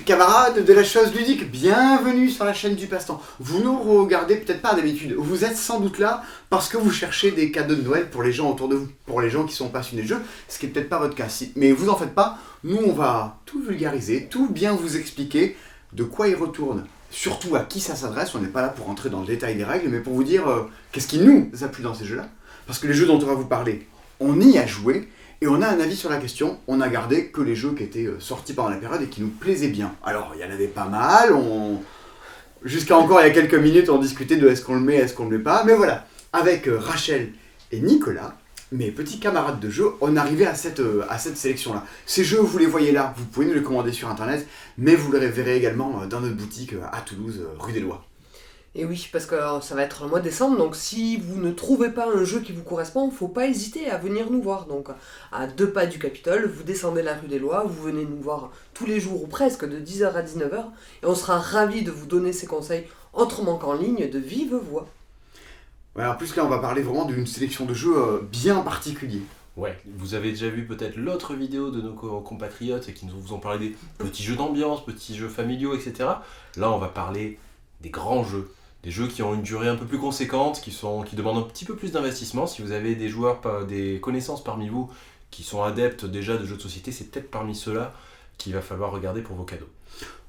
camarades de la chose ludique, bienvenue sur la chaîne du passe-temps. Vous nous regardez peut-être pas d'habitude, vous êtes sans doute là parce que vous cherchez des cadeaux de Noël pour les gens autour de vous, pour les gens qui sont passionnés de jeu, ce qui est peut-être pas votre cas. Mais vous en faites pas, nous on va tout vulgariser, tout bien vous expliquer de quoi il retourne, surtout à qui ça s'adresse. On n'est pas là pour rentrer dans le détail des règles, mais pour vous dire qu'est-ce qui nous a plu dans ces jeux-là. Parce que les jeux dont on va vous parler, on y a joué, et on a un avis sur la question. On a gardé que les jeux qui étaient sortis pendant la période et qui nous plaisaient bien. Alors, il y en avait pas mal, jusqu'à encore il y a quelques minutes, on discutait de est-ce qu'on le met, est-ce qu'on le met pas. Mais voilà, avec Rachel et Nicolas, mes petits camarades de jeu, on arrivait à cette sélection-là. Ces jeux, vous les voyez là, vous pouvez nous les commander sur Internet, mais vous les verrez également dans notre boutique à Toulouse, rue des Lois. Et oui, parce que ça va être le mois de décembre, donc si vous ne trouvez pas un jeu qui vous correspond, faut pas hésiter à venir nous voir. Donc à 2 pas du Capitole, vous descendez la rue des Lois, vous venez nous voir tous les jours ou presque de 10h à 19h, et on sera ravis de vous donner ces conseils autrement qu'en ligne de vive voix. Ouais, en plus là on va parler vraiment d'une sélection de jeux bien particuliers. Ouais, vous avez déjà vu peut-être l'autre vidéo de nos compatriotes qui nous vous ont parlé des petits jeux d'ambiance, petits jeux familiaux, etc. Là on va parler des grands jeux. Des jeux qui ont une durée un peu plus conséquente, qui demandent un petit peu plus d'investissement. Si vous avez des joueurs, des connaissances parmi vous qui sont adeptes déjà de jeux de société, c'est peut-être parmi ceux-là qu'il va falloir regarder pour vos cadeaux.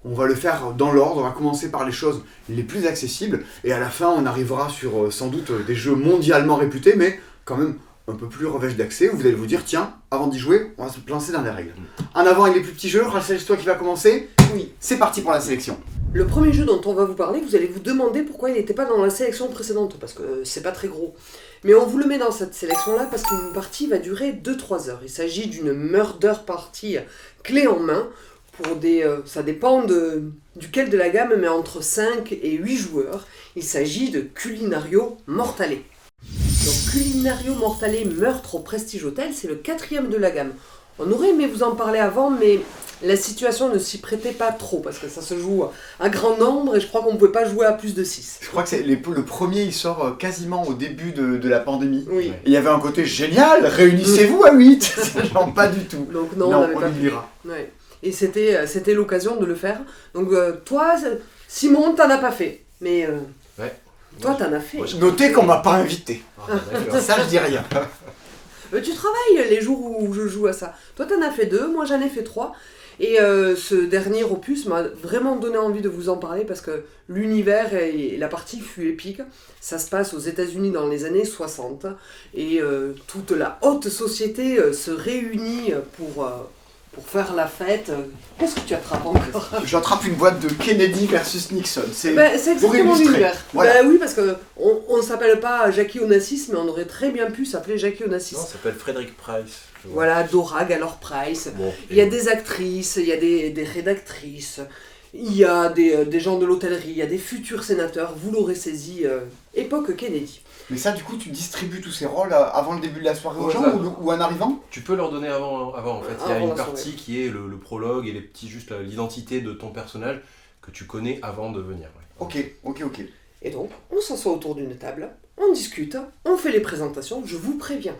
On va le faire dans l'ordre, on va commencer par les choses les plus accessibles, et à la fin on arrivera sur sans doute des jeux mondialement réputés, mais quand même un peu plus revêche d'accès, où vous allez vous dire, tiens, avant d'y jouer, on va se lancer dans les règles. En avant avec les plus petits jeux, Rachel, c'est toi qui va commencer. Oui. C'est parti pour la sélection. Le premier jeu dont on va vous parler, vous allez vous demander pourquoi il n'était pas dans la sélection précédente, parce que c'est pas très gros. Mais on vous le met dans cette sélection-là parce qu'une partie va durer 2-3 heures. Il s'agit d'une murder party clé en main, pour ça dépend duquel de la gamme, mais entre 5 et 8 joueurs. Il s'agit de Culinario Mortale. Donc Culinario Mortale Meurtre au Prestige Hotel, c'est le 4e de la gamme. On aurait aimé vous en parler avant, mais la situation ne s'y prêtait pas trop, parce que ça se joue à grand nombre, et je crois qu'on ne pouvait pas jouer à plus de 6. Je crois que le premier, il sort quasiment au début de la pandémie. Oui. Et il y avait un côté génial, réunissez-vous à 8. Non, pas du tout. Donc non, on n'avait pas pu. Lira. Ouais. Et c'était l'occasion de le faire. Donc toi, Simon, t'en as pas fait. Mais Ouais. toi, t'en as fait. Notez qu'on m'a pas invité. D'accord. Ça, je dis rien. Tu travailles les jours où je joue à ça. Toi, t'en as fait 2, moi j'en ai fait 3. Et ce dernier opus m'a vraiment donné envie de vous en parler parce que l'univers et la partie fut épique. Ça se passe aux États-Unis dans les années 60 et toute la haute société se réunit pour faire la fête. Qu'est-ce que tu attrapes encore ? J'attrape une boîte de Kennedy versus Nixon. C'est exactement illustrer. l'univers. Voilà. Oui, parce qu'on ne s'appelle pas Jackie Onassis, mais on aurait très bien pu s'appeler Jackie Onassis. Non, ça s'appelle Frederick Price. Voilà, Dora Galore-Price. Bon, Il y a des actrices, il y a des rédactrices, il y a des gens de l'hôtellerie, il y a des futurs sénateurs, vous l'aurez saisi, époque Kennedy. Mais ça, du coup, tu distribues tous ces rôles avant le début de la soirée aux Ouais, gens ça. ou en arrivant ? Tu peux leur donner avant en fait. Il y a Avant une la partie soirée. qui est le prologue et les petits, juste l'identité de ton personnage que tu connais avant de venir. Ouais. Ok. Et donc, on s'assoit autour d'une table, on discute, on fait les présentations, je vous préviens.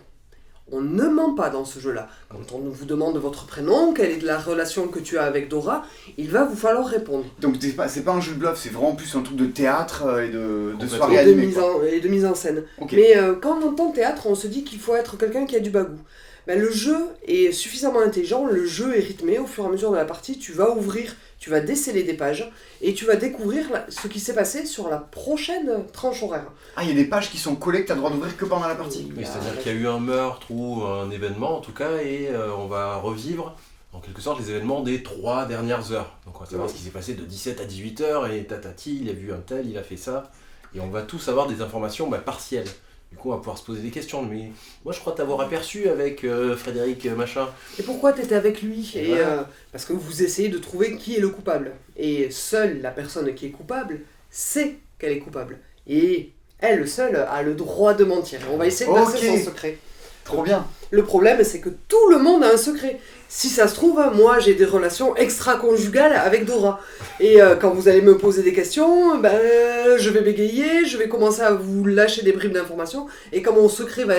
On ne ment pas dans ce jeu-là. Quand on vous demande votre prénom, quelle est la relation que tu as avec Dora, il va vous falloir répondre. Donc c'est pas un jeu de bluff, c'est vraiment plus un truc de théâtre et de Complètement. soirée Et animée. de mise en scène. Ok. Mais quand on entend théâtre, on se dit qu'il faut être quelqu'un qui a du bagou. Ben, le jeu est suffisamment intelligent, le jeu est rythmé, au fur et à mesure de la partie, tu vas ouvrir, tu vas déceler des pages, et tu vas découvrir ce qui s'est passé sur la prochaine tranche horaire. Ah, il y a des pages qui sont collées que tu as le droit d'ouvrir que pendant la partie. Oui, c'est-à-dire qu'il y a eu un meurtre ou un événement en tout cas et on va revivre en quelque sorte les événements des 3 dernières heures. Donc on va savoir ce qui s'est passé de 17 à 18 heures et tatati, il a vu un tel, il a fait ça. Et on va tous avoir des informations partielles. Du coup on va pouvoir se poser des questions. Mais moi je crois t'avoir aperçu avec Frédéric machin. Et pourquoi tu étais avec lui ? Et voilà. Parce que vous essayez de trouver qui est le coupable. Et seule la personne qui est coupable sait qu'elle est coupable. Et elle seule a le droit de mentir. Et on va essayer de percer son secret. Trop bien. Le problème, c'est que tout le monde a un secret. Si ça se trouve, moi j'ai des relations extra-conjugales avec Dora. Et quand vous allez me poser des questions, je vais bégayer, je vais commencer à vous lâcher des bribes d'informations. Et quand mon secret va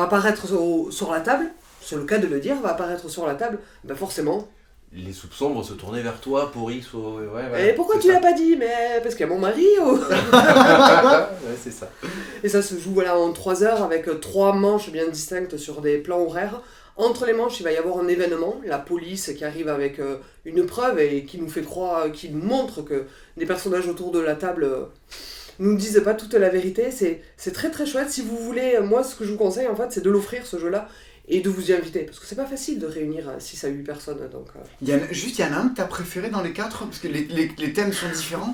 apparaître sur la table, c'est le cas de le dire, va apparaître sur la table, forcément, les soupçons vont se tourner vers toi pour X ou... Ouais, voilà, Et pourquoi c'est tu ça. l'as pas dit? Mais parce qu'il y a mon mari. Ouais, c'est ça. Et ça se joue voilà, en 3 heures avec 3 manches bien distinctes sur des plans horaires. Entre les manches, il va y avoir un événement, la police qui arrive avec une preuve et qui nous fait croire, qui nous montre que les personnages autour de la table nous disent pas toute la vérité. C'est très très chouette. Si vous voulez, moi ce que je vous conseille en fait, c'est de l'offrir ce jeu-là et de vous y inviter. Parce que c'est pas facile de réunir 6 à 8 personnes. Donc, Il y en a un que t'as préféré dans les 4 parce que les thèmes sont différents.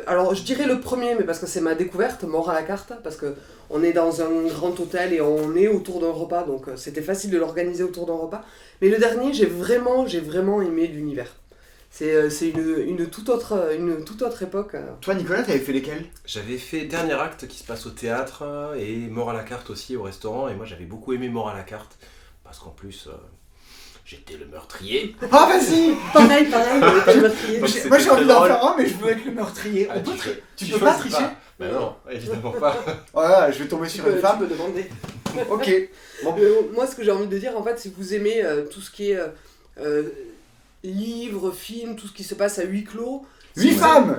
alors je dirais le premier, mais parce que c'est ma découverte, Mort à la carte, parce que on est dans un grand hôtel et on est autour d'un repas, donc c'était facile de l'organiser autour d'un repas. Mais le dernier, j'ai vraiment aimé l'univers. C'est une toute autre époque. Toi, Nicolas, t'avais fait lesquels? J'avais fait Dernier Acte qui se passe au théâtre et Mort à la carte aussi au restaurant. Et moi j'avais beaucoup aimé Mort à la carte parce qu'en plus j'étais le meurtrier. Ah, vas-y! Pareil, on était meurtriers. C'était Moi, j'ai envie très d'en drôle. faire un, mais je veux être le meurtrier. Ah, Tu peux pas tricher? Bah non, évidemment pas. Voilà, je vais tomber Tu sur une femme. peux demander. Ok. Bon. Moi, ce que j'ai envie de dire, en fait, si vous aimez tout ce qui est livres, films, tout ce qui se passe à huis clos. 8 femmes,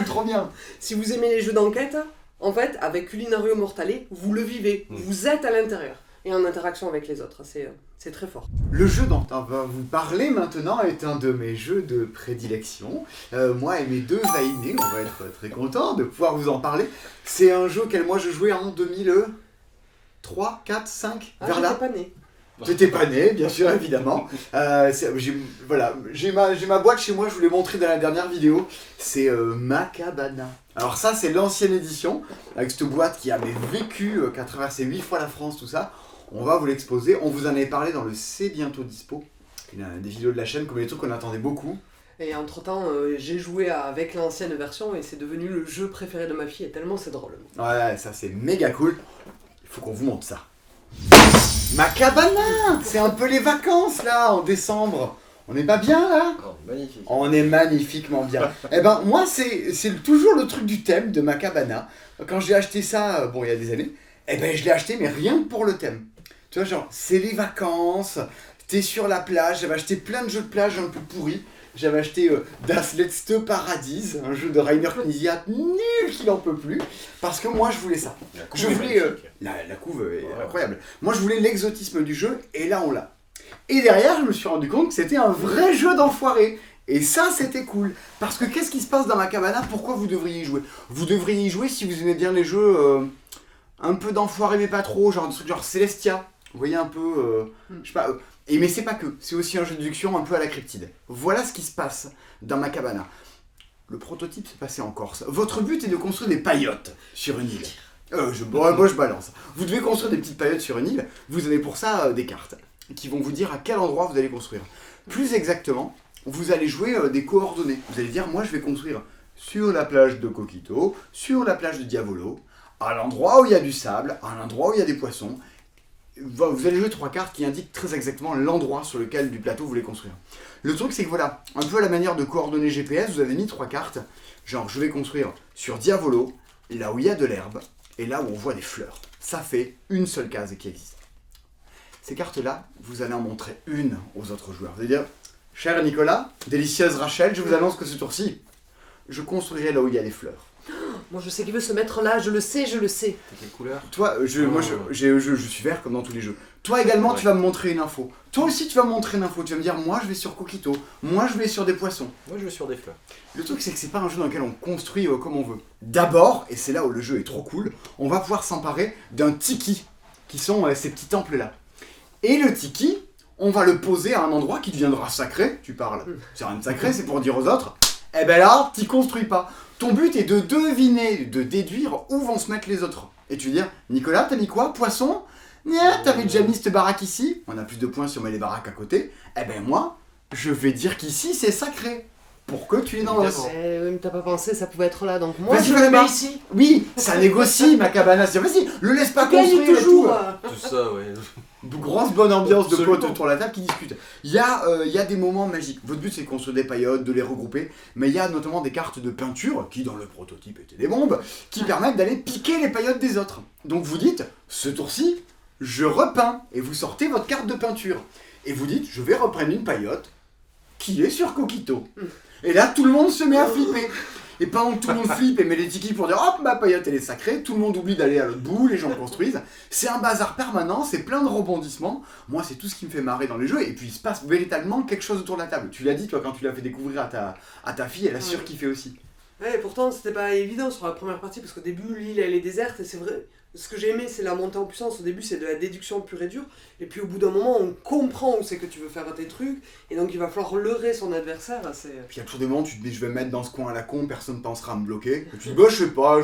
trop bien. Si vous aimez les jeux d'enquête, en fait, avec Culinario Mortale, vous le vivez. Vous êtes à l'intérieur et en interaction avec les autres. C'est très fort. Le jeu dont on va vous parler maintenant est un de mes jeux de prédilection. Moi et mes 2 vainés, on va être très contents de pouvoir vous en parler. C'est un jeu auquel moi je jouais en 2003, 4, 5, vers là. J'étais pas née. J'étais pas né, bien sûr, évidemment. J'ai ma boîte chez moi, je vous l'ai montré dans la dernière vidéo. C'est Macabana. Alors ça, c'est l'ancienne édition, avec cette boîte qui avait vécu, qui a traversé 8 fois la France, tout ça. On va vous l'exposer. On vous en avait parlé dans le C'est bientôt dispo. Il y a des vidéos de la chaîne, comme des trucs qu'on attendait beaucoup. Et entre-temps, j'ai joué avec l'ancienne version et c'est devenu le jeu préféré de ma fille, et tellement c'est drôle. Ouais, ça c'est méga cool. Il faut qu'on vous montre ça. Macabana! C'est un peu les vacances là, en décembre. On n'est pas bien là? Oh, magnifique. On est magnifiquement bien. Eh ben moi c'est toujours le truc du thème de Macabana. Quand j'ai acheté ça, bon il y a des années, eh ben je l'ai acheté mais rien que pour le thème. Tu vois genre, c'est les vacances, t'es sur la plage, j'avais acheté plein de jeux de plage un peu pourris. J'avais acheté Das letzte Paradies, un jeu de Rainer Knizia nul qu'il en peut plus, parce que moi je voulais ça. Je voulais la couve est incroyable. Moi je voulais l'exotisme du jeu et là on l'a. Et derrière je me suis rendu compte que c'était un vrai jeu d'enfoiré. Et ça c'était cool. Parce que qu'est-ce qui se passe dans Macabana? Pourquoi vous devriez y jouer? Vous devriez y jouer si vous aimez bien les jeux un peu d'enfoiré mais pas trop, genre des trucs genre Celestia. Vous voyez un peu, je sais pas. Mais c'est pas que, c'est aussi un jeu de déduction un peu à la Cryptide. Voilà ce qui se passe dans Macabana. Le prototype s'est passé en Corse. Votre but est de construire des paillotes sur une île. Moi je balance. Vous devez construire des petites paillotes sur une île. Vous avez pour ça des cartes qui vont vous dire à quel endroit vous allez construire. Plus exactement, vous allez jouer des coordonnées. Vous allez dire, moi je vais construire sur la plage de Coquito, sur la plage de Diavolo, à l'endroit où il y a du sable, à l'endroit où il y a des poissons. Vous allez jouer 3 cartes qui indiquent très exactement l'endroit sur lequel du plateau vous voulez construire. Le truc c'est que voilà, un peu à la manière de coordonnées GPS, vous avez mis 3 cartes, genre je vais construire sur Diavolo, là où il y a de l'herbe, et là où on voit des fleurs. Ça fait une seule case qui existe. Ces cartes-là, vous allez en montrer une aux autres joueurs. Vous allez dire, cher Nicolas, délicieuse Rachel, je vous annonce que ce tour-ci, je construirai là où il y a des fleurs. Moi je sais qu'il veut se mettre là, je le sais. T'as quelle couleur? Toi, je suis vert comme dans tous les jeux. Toi également, tu vas me montrer une info. Toi aussi, tu vas me montrer une info. Tu vas me dire, moi, je vais sur Coquito. Moi, je vais sur des poissons. Moi je vais sur des fleurs. Le truc, c'est que c'est pas un jeu dans lequel on construit comme on veut. D'abord, et c'est là où le jeu est trop cool, on va pouvoir s'emparer d'un tiki, qui sont ces petits temples-là. Et le tiki, on va le poser à un endroit qui deviendra sacré. Tu parles. C'est rien de sacré, c'est pour dire aux autres, eh ben là, t'y construis pas. Ton but est de deviner, de déduire où vont se mettre les autres. Et tu veux dire, Nicolas, t'as mis quoi? Poisson? T'avais déjà mis cette baraque ici? On a plus de points si on met les baraques à côté. Eh ben moi, je vais dire qu'ici c'est sacré. Pour que tu es dans l'os. Mais t'as pas pensé, ça pouvait être là, donc moi Vas-y, je le mets ici. Oui, ça négocie Macabana. Vas-y, le laisse pas Gagne construire et toujours. tout. Tout ça, ouais. Grosse bonne ambiance de Absolument. potes autour de la table qui discutent. Il y a des moments magiques. Votre but c'est de construire des paillotes, de les regrouper. Mais il y a notamment des cartes de peinture, qui dans le prototype étaient des bombes, qui permettent d'aller piquer les paillotes des autres. Donc vous dites, ce tour-ci, je repeins. Et vous sortez votre carte de peinture. Et vous dites, je vais reprendre une paillote qui est sur Coquito. Et là, tout le monde se met à flipper. Et pendant que tout le monde flippe et met les tickets pour dire hop, ma paillote elle est sacrée, tout le monde oublie d'aller à l'autre bout, les gens construisent. C'est un bazar permanent, c'est plein de rebondissements. Moi, c'est tout ce qui me fait marrer dans les jeux. Et puis, il se passe véritablement quelque chose autour de la table. Tu l'as dit, toi, quand tu l'as fait découvrir à ta fille, elle a surkiffé aussi. Ouais, et pourtant, c'était pas évident sur la première partie parce qu'au début, l'île elle est déserte et c'est vrai. Ce que j'ai aimé, c'est la montée en puissance. Au début, c'est de la déduction pure et dure. Et puis, au bout d'un moment, on comprend où c'est que tu veux faire tes trucs. Et donc, il va falloir leurrer son adversaire. Puis, il y a toujours des moments où tu te dis, je vais me mettre dans ce coin à la con, personne ne pensera à me bloquer. Et tu dis, bah, je sais pas,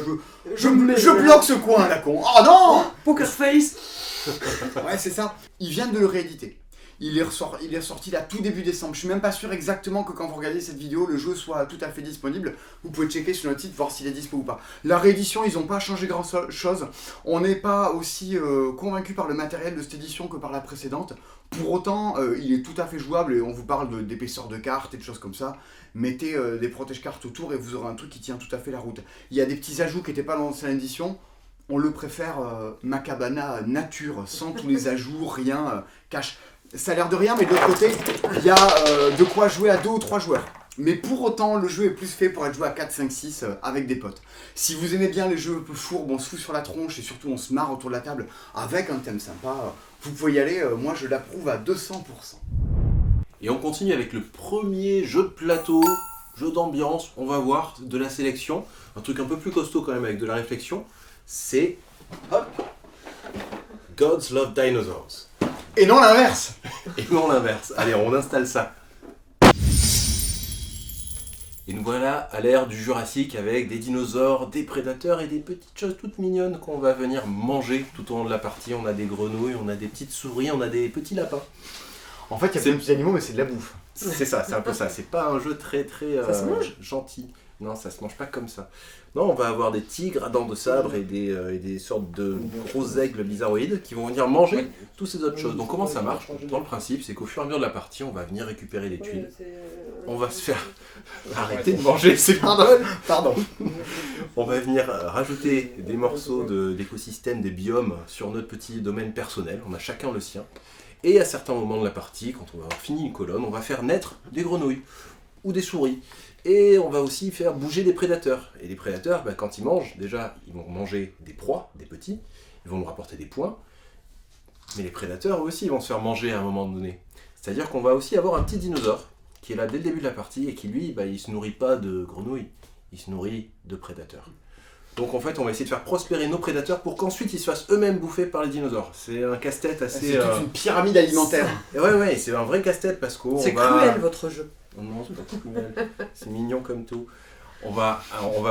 je bloque ce coin à la con. Oh non Poker face. Ouais, c'est ça. Ils viennent de le rééditer. Il est ressorti là tout début décembre. Je suis même pas sûr exactement que quand vous regardez cette vidéo, le jeu soit tout à fait disponible. Vous pouvez checker sur notre site, voir s'il est dispo ou pas. La réédition, ils n'ont pas changé grand chose. On n'est pas aussi convaincu par le matériel de cette édition que par la précédente. Pour autant, il est tout à fait jouable et on vous parle d'épaisseur de cartes et de choses comme ça. Mettez des protège-cartes autour et vous aurez un truc qui tient tout à fait la route. Il y a des petits ajouts qui n'étaient pas dans l'ancienne édition. On le préfère Macabana nature, sans tous les ajouts, rien, cache. Ça a l'air de rien, mais de l'autre côté, il y a de quoi jouer à 2 ou 3 joueurs. Mais pour autant, le jeu est plus fait pour être joué à 4, 5, 6 avec des potes. Si vous aimez bien les jeux un peu fourbes, on se fout sur la tronche et surtout on se marre autour de la table avec un thème sympa, vous pouvez y aller, moi je l'approuve à 200%. Et on continue avec le premier jeu de plateau, jeu d'ambiance, on va voir de la sélection, un truc un peu plus costaud quand même avec de la réflexion, c'est hop, Gods Love Dinosaurs. Et non l'inverse. Et non l'inverse. Allez, on installe ça. Et nous voilà à l'ère du Jurassique avec des dinosaures, des prédateurs et des petites choses toutes mignonnes qu'on va venir manger tout au long de la partie. On a des grenouilles, on a des petites souris, on a des petits lapins. En fait, il y a plein de petits animaux, mais c'est de la bouffe. C'est ça, c'est un peu ça. C'est pas un jeu très gentil. Non, ça se mange pas comme ça. Non, on va avoir des tigres à dents de sabre et des sortes de gros aigles bizarroïdes qui vont venir manger toutes ces autres choses. Donc comment ça marche? Dans le principe, c'est qu'au fur et à mesure de la partie, on va venir récupérer des tuiles. On va se faire... Arrêtez de manger, c'est Pardon. On va venir rajouter des morceaux d'écosystème, des biomes sur notre petit domaine personnel. On a chacun le sien. Et à certains moments de la partie, quand on va avoir fini une colonne, on va faire naître des grenouilles ou des souris. Et on va aussi faire bouger des prédateurs. Et les prédateurs, quand ils mangent, déjà, ils vont manger des proies, des petits, ils vont nous rapporter des points. Mais les prédateurs aussi, ils vont se faire manger à un moment donné. C'est-à-dire qu'on va aussi avoir un petit dinosaure qui est là dès le début de la partie et qui, lui, il se nourrit pas de grenouilles, il se nourrit de prédateurs. Donc en fait, on va essayer de faire prospérer nos prédateurs pour qu'ensuite ils se fassent eux-mêmes bouffer par les dinosaures. C'est un casse-tête assez... C'est toute une pyramide alimentaire. Ouais, c'est un vrai casse-tête parce qu'on C'est cruel votre jeu. Non, c'est pas cruel. C'est mignon comme tout. On va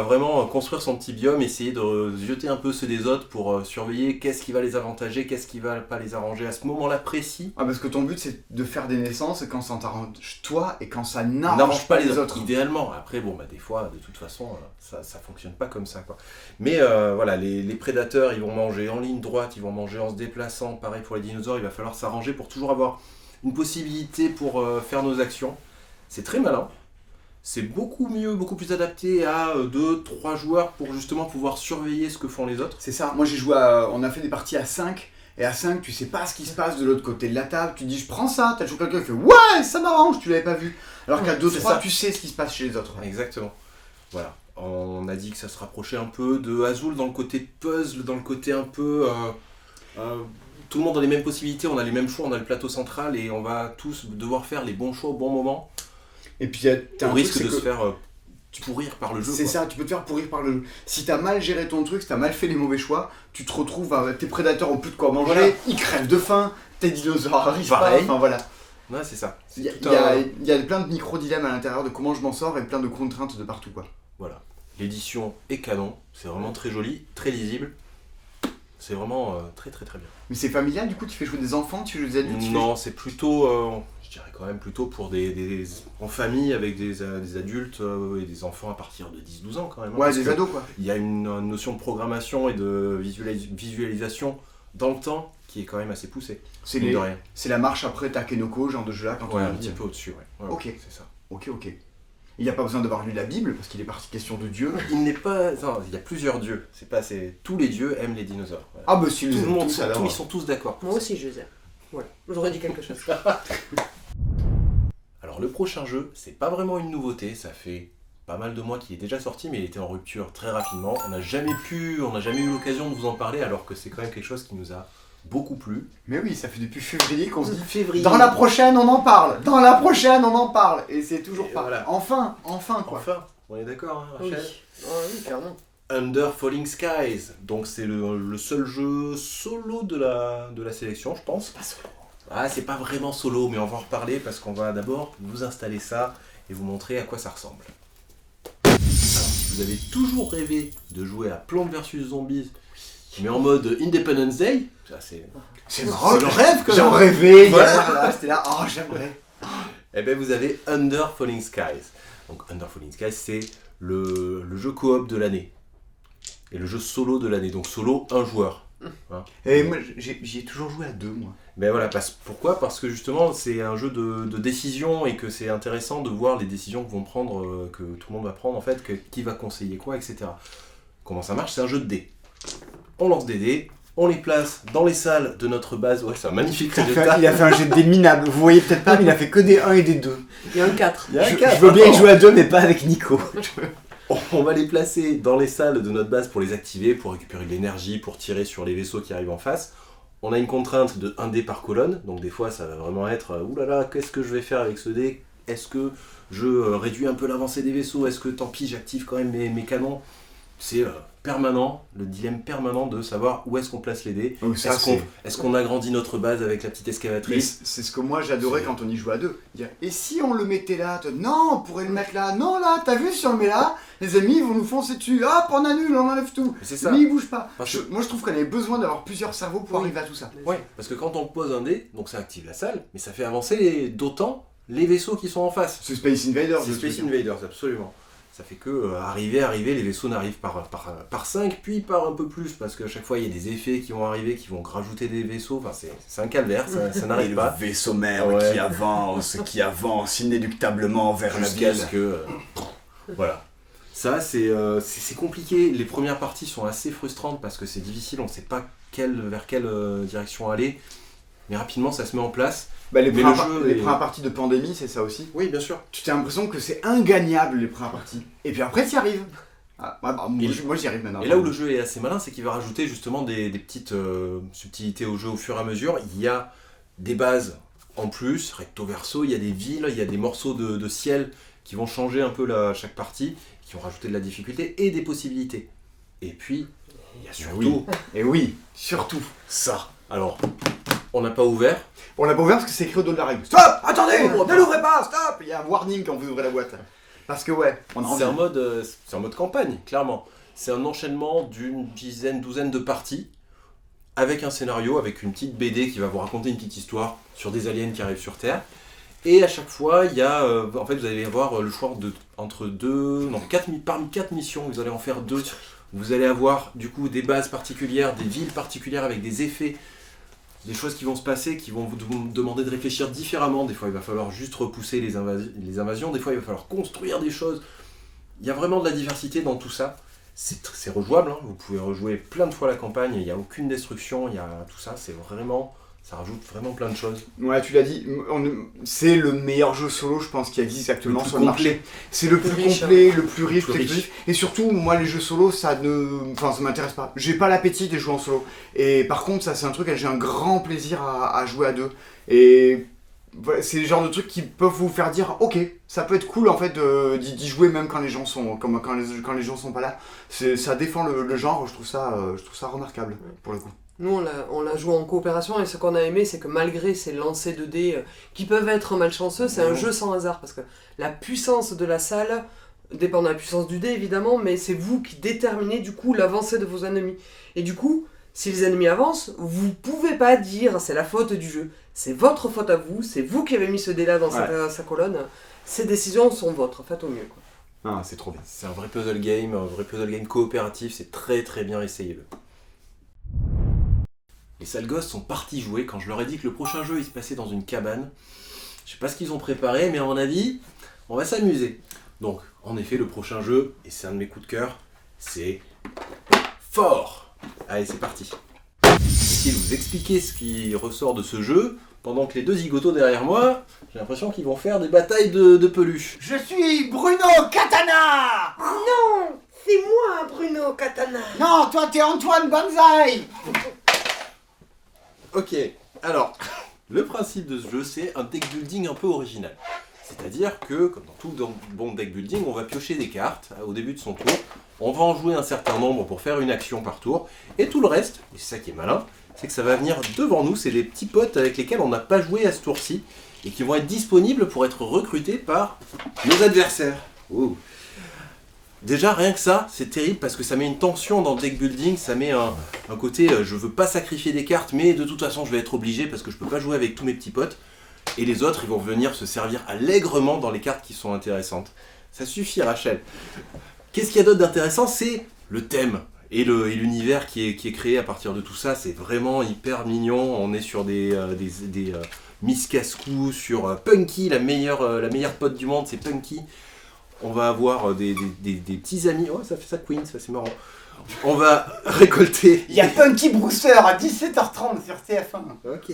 vraiment construire son petit biome, essayer de jeter un peu ceux des autres pour surveiller qu'est-ce qui va les avantager, qu'est-ce qui va pas les arranger à ce moment-là précis. Ah, parce que ton but c'est de faire des naissances quand ça t'arrange toi et quand ça n'arrange pas les autres. Idéalement. Après, des fois, de toute façon, ça fonctionne pas comme ça, quoi. Mais voilà, les prédateurs, ils vont manger en ligne droite, ils vont manger en se déplaçant. Pareil pour les dinosaures, il va falloir s'arranger pour toujours avoir une possibilité pour faire nos actions. C'est très malin. C'est beaucoup mieux, beaucoup plus adapté à 2-3 joueurs pour justement pouvoir surveiller ce que font les autres. C'est ça, moi j'ai joué on a fait des parties à 5, et à 5 tu sais pas ce qui se passe de l'autre côté de la table, tu dis je prends ça, t'as toujours quelqu'un qui fait ouais ça m'arrange, tu l'avais pas vu. Alors qu'à 2-3 tu sais ce qui se passe chez les autres. Exactement. Voilà. On a dit que ça se rapprochait un peu de Azul dans le côté puzzle, dans le côté un peu... tout le monde a les mêmes possibilités, on a les mêmes choix, on a le plateau central et on va tous devoir faire les bons choix au bon moment. Et puis t'as un risque de se faire pourrir par le jeu. C'est ça, tu peux te faire pourrir par le jeu. Si t'as mal géré ton truc, si t'as mal fait les mauvais choix, tu te retrouves avec tes prédateurs ont plus de quoi manger, voilà. Ils crèvent de faim, tes dinosaures arrivent pas, enfin voilà. Ouais, c'est ça. Il y a plein de micro-dilemmes à l'intérieur de comment je m'en sors et plein de contraintes de partout, quoi. Voilà. L'édition est canon, c'est vraiment très joli, très lisible. C'est vraiment très très très bien. Mais c'est familial, du coup, tu fais jouer des enfants, tu joues des adultes? Non, c'est plutôt, je dirais quand même plutôt pour en famille avec des adultes et des enfants à partir de 10-12 ans quand même. Ouais, des ados quoi. Il y a une notion de programmation et de visualisation dans le temps qui est quand même assez poussée. C'est la marche après Takenoko, genre de jeu là, quand on un petit peu au-dessus, ouais. Ok. C'est ça. Ok. Il n'y a pas besoin d'avoir lu la Bible, parce qu'il est parti question de Dieu. Il n'est pas... Non, il y a plusieurs dieux. Tous les dieux aiment les dinosaures. Voilà. Ah bah si, tout le monde, ils sont tous d'accord. Moi aussi je les aime. Voilà, j'aurais dit quelque chose. Alors Alors le prochain jeu, c'est pas vraiment une nouveauté, ça fait pas mal de mois qu'il est déjà sorti, mais il était en rupture très rapidement. On n'a jamais eu l'occasion de vous en parler, alors que c'est quand même quelque chose qui nous a beaucoup plu. Mais oui, ça fait depuis février qu'on se dit Février. dans la prochaine on en parle, dans la prochaine on en parle, et c'est toujours Et pas. voilà. Enfin quoi. Enfin, on est d'accord, hein, Oui. Rachel? Oui, clairement. Under Falling Skies, donc c'est le seul jeu solo de la sélection, je pense. Pas solo. Ah, c'est pas vraiment solo, mais on va en reparler parce qu'on va d'abord vous installer ça et vous montrer à quoi ça ressemble. Alors, si vous avez toujours rêvé de jouer à Plants vs Zombies, mais en mode Independence Day, ça c'est marrant, le rêve quand j'en même. rêvais, Voilà. là, j'étais là, oh j'aimerais. Eh bien, vous avez Under Falling Skies. Donc, Under Falling Skies, c'est le jeu coop de l'année. Et le jeu solo de l'année. Donc, solo, un joueur. Hein. Et moi j'y ai toujours joué à 2 moi. Mais voilà, pourquoi? Parce que justement, c'est un jeu de décision et que c'est intéressant de voir les décisions que vont prendre, que tout le monde va prendre, en fait, qui va conseiller quoi, etc. Comment ça marche? C'est un jeu de dés. On lance des dés, on les place dans les salles de notre base. Ouais, c'est un magnifique résultat. Il a fait un jet de dés minable, vous voyez peut-être pas, mais il a fait que des 1 et des 2. Il y a un 4. Je veux bien y jouer à 2, mais pas avec Nico. On va les placer dans les salles de notre base pour les activer, pour récupérer de l'énergie, pour tirer sur les vaisseaux qui arrivent en face. On a une contrainte de 1 dé par colonne, donc des fois ça va vraiment être oulala, qu'est-ce que je vais faire avec ce dé? Est-ce que je réduis un peu l'avancée des vaisseaux? Est-ce que tant pis, j'active quand même mes canons? C'est permanent, le dilemme permanent de savoir où est-ce qu'on place les dés. Oh, ça, Est-ce qu'on agrandit notre base avec la petite Mais excavatrice? c'est ce que moi j'adorais quand on y jouait à 2. Dire, et si on le mettait là? Non, on pourrait le mettre là. Non, là, t'as vu, si on le met là, les ennemis vont nous foncer dessus. Hop, on annule, on enlève tout. C'est ça. Mais il bouge pas. Parce que- Moi je trouve qu'on avait besoin d'avoir plusieurs cerveaux pour arriver à tout ça. Ouais, parce que quand on pose un dé, donc ça active la salle, mais ça fait avancer d'autant les vaisseaux qui sont en face. C'est Space Invaders. C'est je Space veux dire. Invaders, absolument. Ça fait que arriver, les vaisseaux n'arrivent par 5, puis par un peu plus, parce qu'à chaque fois il y a des effets qui vont arriver, qui vont rajouter des vaisseaux, enfin c'est un calvaire, ça Et n'arrive le pas. vaisseau mère Ouais. qui avance inéluctablement vers Jusqu'à ce que... voilà. Ça, c'est compliqué. Les premières parties sont assez frustrantes parce que c'est difficile, on ne sait pas vers quelle direction aller. Mais rapidement, ça se met en place. Bah, les Mais premières le jeu est- premières parties de Pandémie, c'est ça aussi. Oui, bien sûr. Tu as l'impression que c'est ingagnable les premières parties. Et puis après, tu y arrives. Ah, ouais, bah, moi, j'y arrive maintenant. Et là où le jeu est assez malin, c'est qu'il va rajouter justement des petites subtilités au jeu au fur et à mesure. Il y a des bases en plus, recto verso, il y a des villes, il y a des morceaux de ciel qui vont changer un peu chaque partie, qui vont rajouter de la difficulté et des possibilités. Et puis, il y a surtout Et oui, surtout. ça. Alors, on n'a pas ouvert. On l'a pas ouvert parce que c'est écrit au dos de la règle. Stop! Attendez! Ne l'ouvrez pas! Stop! Il y a un warning quand vous ouvrez la boîte. Parce que ouais, on a envie. C'est un mode campagne, clairement. C'est un enchaînement d'une douzaine de parties, avec un scénario, avec une petite BD qui va vous raconter une petite histoire sur des aliens qui arrivent sur Terre. Et à chaque fois, il y a, en fait, vous allez avoir le choix parmi 4 missions, vous allez en faire 2. Vous allez avoir du coup des bases particulières, des villes particulières avec des effets, des choses qui vont se passer, qui vont vous demander de réfléchir différemment. Des fois, il va falloir juste repousser les invasions. Des fois, il va falloir construire des choses. Il y a vraiment de la diversité dans tout ça. C'est rejouable, hein. Vous pouvez rejouer plein de fois la campagne. Il n'y a aucune destruction, il y a tout ça. Ça rajoute vraiment plein de choses. Ouais, tu l'as dit, c'est le meilleur jeu solo, je pense, qui existe actuellement sur le marché. C'est le plus riche, complet, le plus riche, Plus le plus riche. exclusif. Et surtout, moi, les jeux solo, ça m'intéresse pas. J'ai pas l'appétit de jouer en solo. Et par contre, ça, c'est un truc, j'ai un grand plaisir à jouer à 2. Et voilà, c'est le genre de trucs qui peuvent vous faire dire, ok, ça peut être cool en fait d'y jouer même quand les gens sont, quand les gens sont pas là. Ça défend le genre, je trouve ça remarquable pour le coup. Nous, on l'a joué en coopération et ce qu'on a aimé, c'est que malgré ces lancers de dés qui peuvent être malchanceux, c'est un jeu sans hasard parce que la puissance de la salle dépend de la puissance du dé évidemment, mais c'est vous qui déterminez du coup l'avancée de vos ennemis. Et du coup, si les ennemis avancent, vous pouvez pas dire c'est la faute du jeu. C'est votre faute à vous, c'est vous qui avez mis ce dé là dans sa colonne. Ces décisions sont vôtres, faites au mieux, quoi. Ah, c'est trop bien. C'est un vrai puzzle game coopératif. C'est très très bien, essayez-le. Les sales gosses sont partis jouer quand je leur ai dit que le prochain jeu il se passait dans une cabane. Je sais pas ce qu'ils ont préparé, mais à mon avis, on va s'amuser. Donc, en effet, le prochain jeu, et c'est un de mes coups de cœur, c'est Fort. Allez, c'est parti. Je vais vous expliquer ce qui ressort de ce jeu. pendant que les deux zigotos derrière moi, j'ai l'impression qu'ils vont faire des batailles de peluches. Je suis Bruno Katana. Non, c'est moi Bruno Katana. Non, toi t'es Antoine Banzai. Ok, alors, le principe de ce jeu, c'est un deck building un peu original. C'est-à-dire que, comme dans tout bon deck building, on va piocher des cartes au début de son tour, on va en jouer un certain nombre pour faire une action par tour, et tout le reste, et c'est ça qui est malin, c'est que ça va venir devant nous, c'est des petits potes avec lesquels on n'a pas joué à ce tour-ci, et qui vont être disponibles pour être recrutés par nos adversaires. Ouh. Déjà, rien que ça, c'est terrible parce que ça met une tension dans le deck building, ça met un côté je veux pas sacrifier des cartes, mais de toute façon je vais être obligé parce que je peux pas jouer avec tous mes petits potes. Et les autres, ils vont venir se servir allègrement dans les cartes qui sont intéressantes. Ça suffit, Rachel. Qu'est-ce qu'il y a d'autre d'intéressant? C'est le thème et l'univers qui est créé à partir de tout ça. C'est vraiment hyper mignon. On est sur des Miss Casse-Cou, sur Punky, la meilleure pote du monde, c'est Punky. On va avoir des petits amis. Oh, ça fait ça Queen, ça c'est marrant. On va récolter... Il y a Punky Brewster à 17h30 sur TF1. Ok.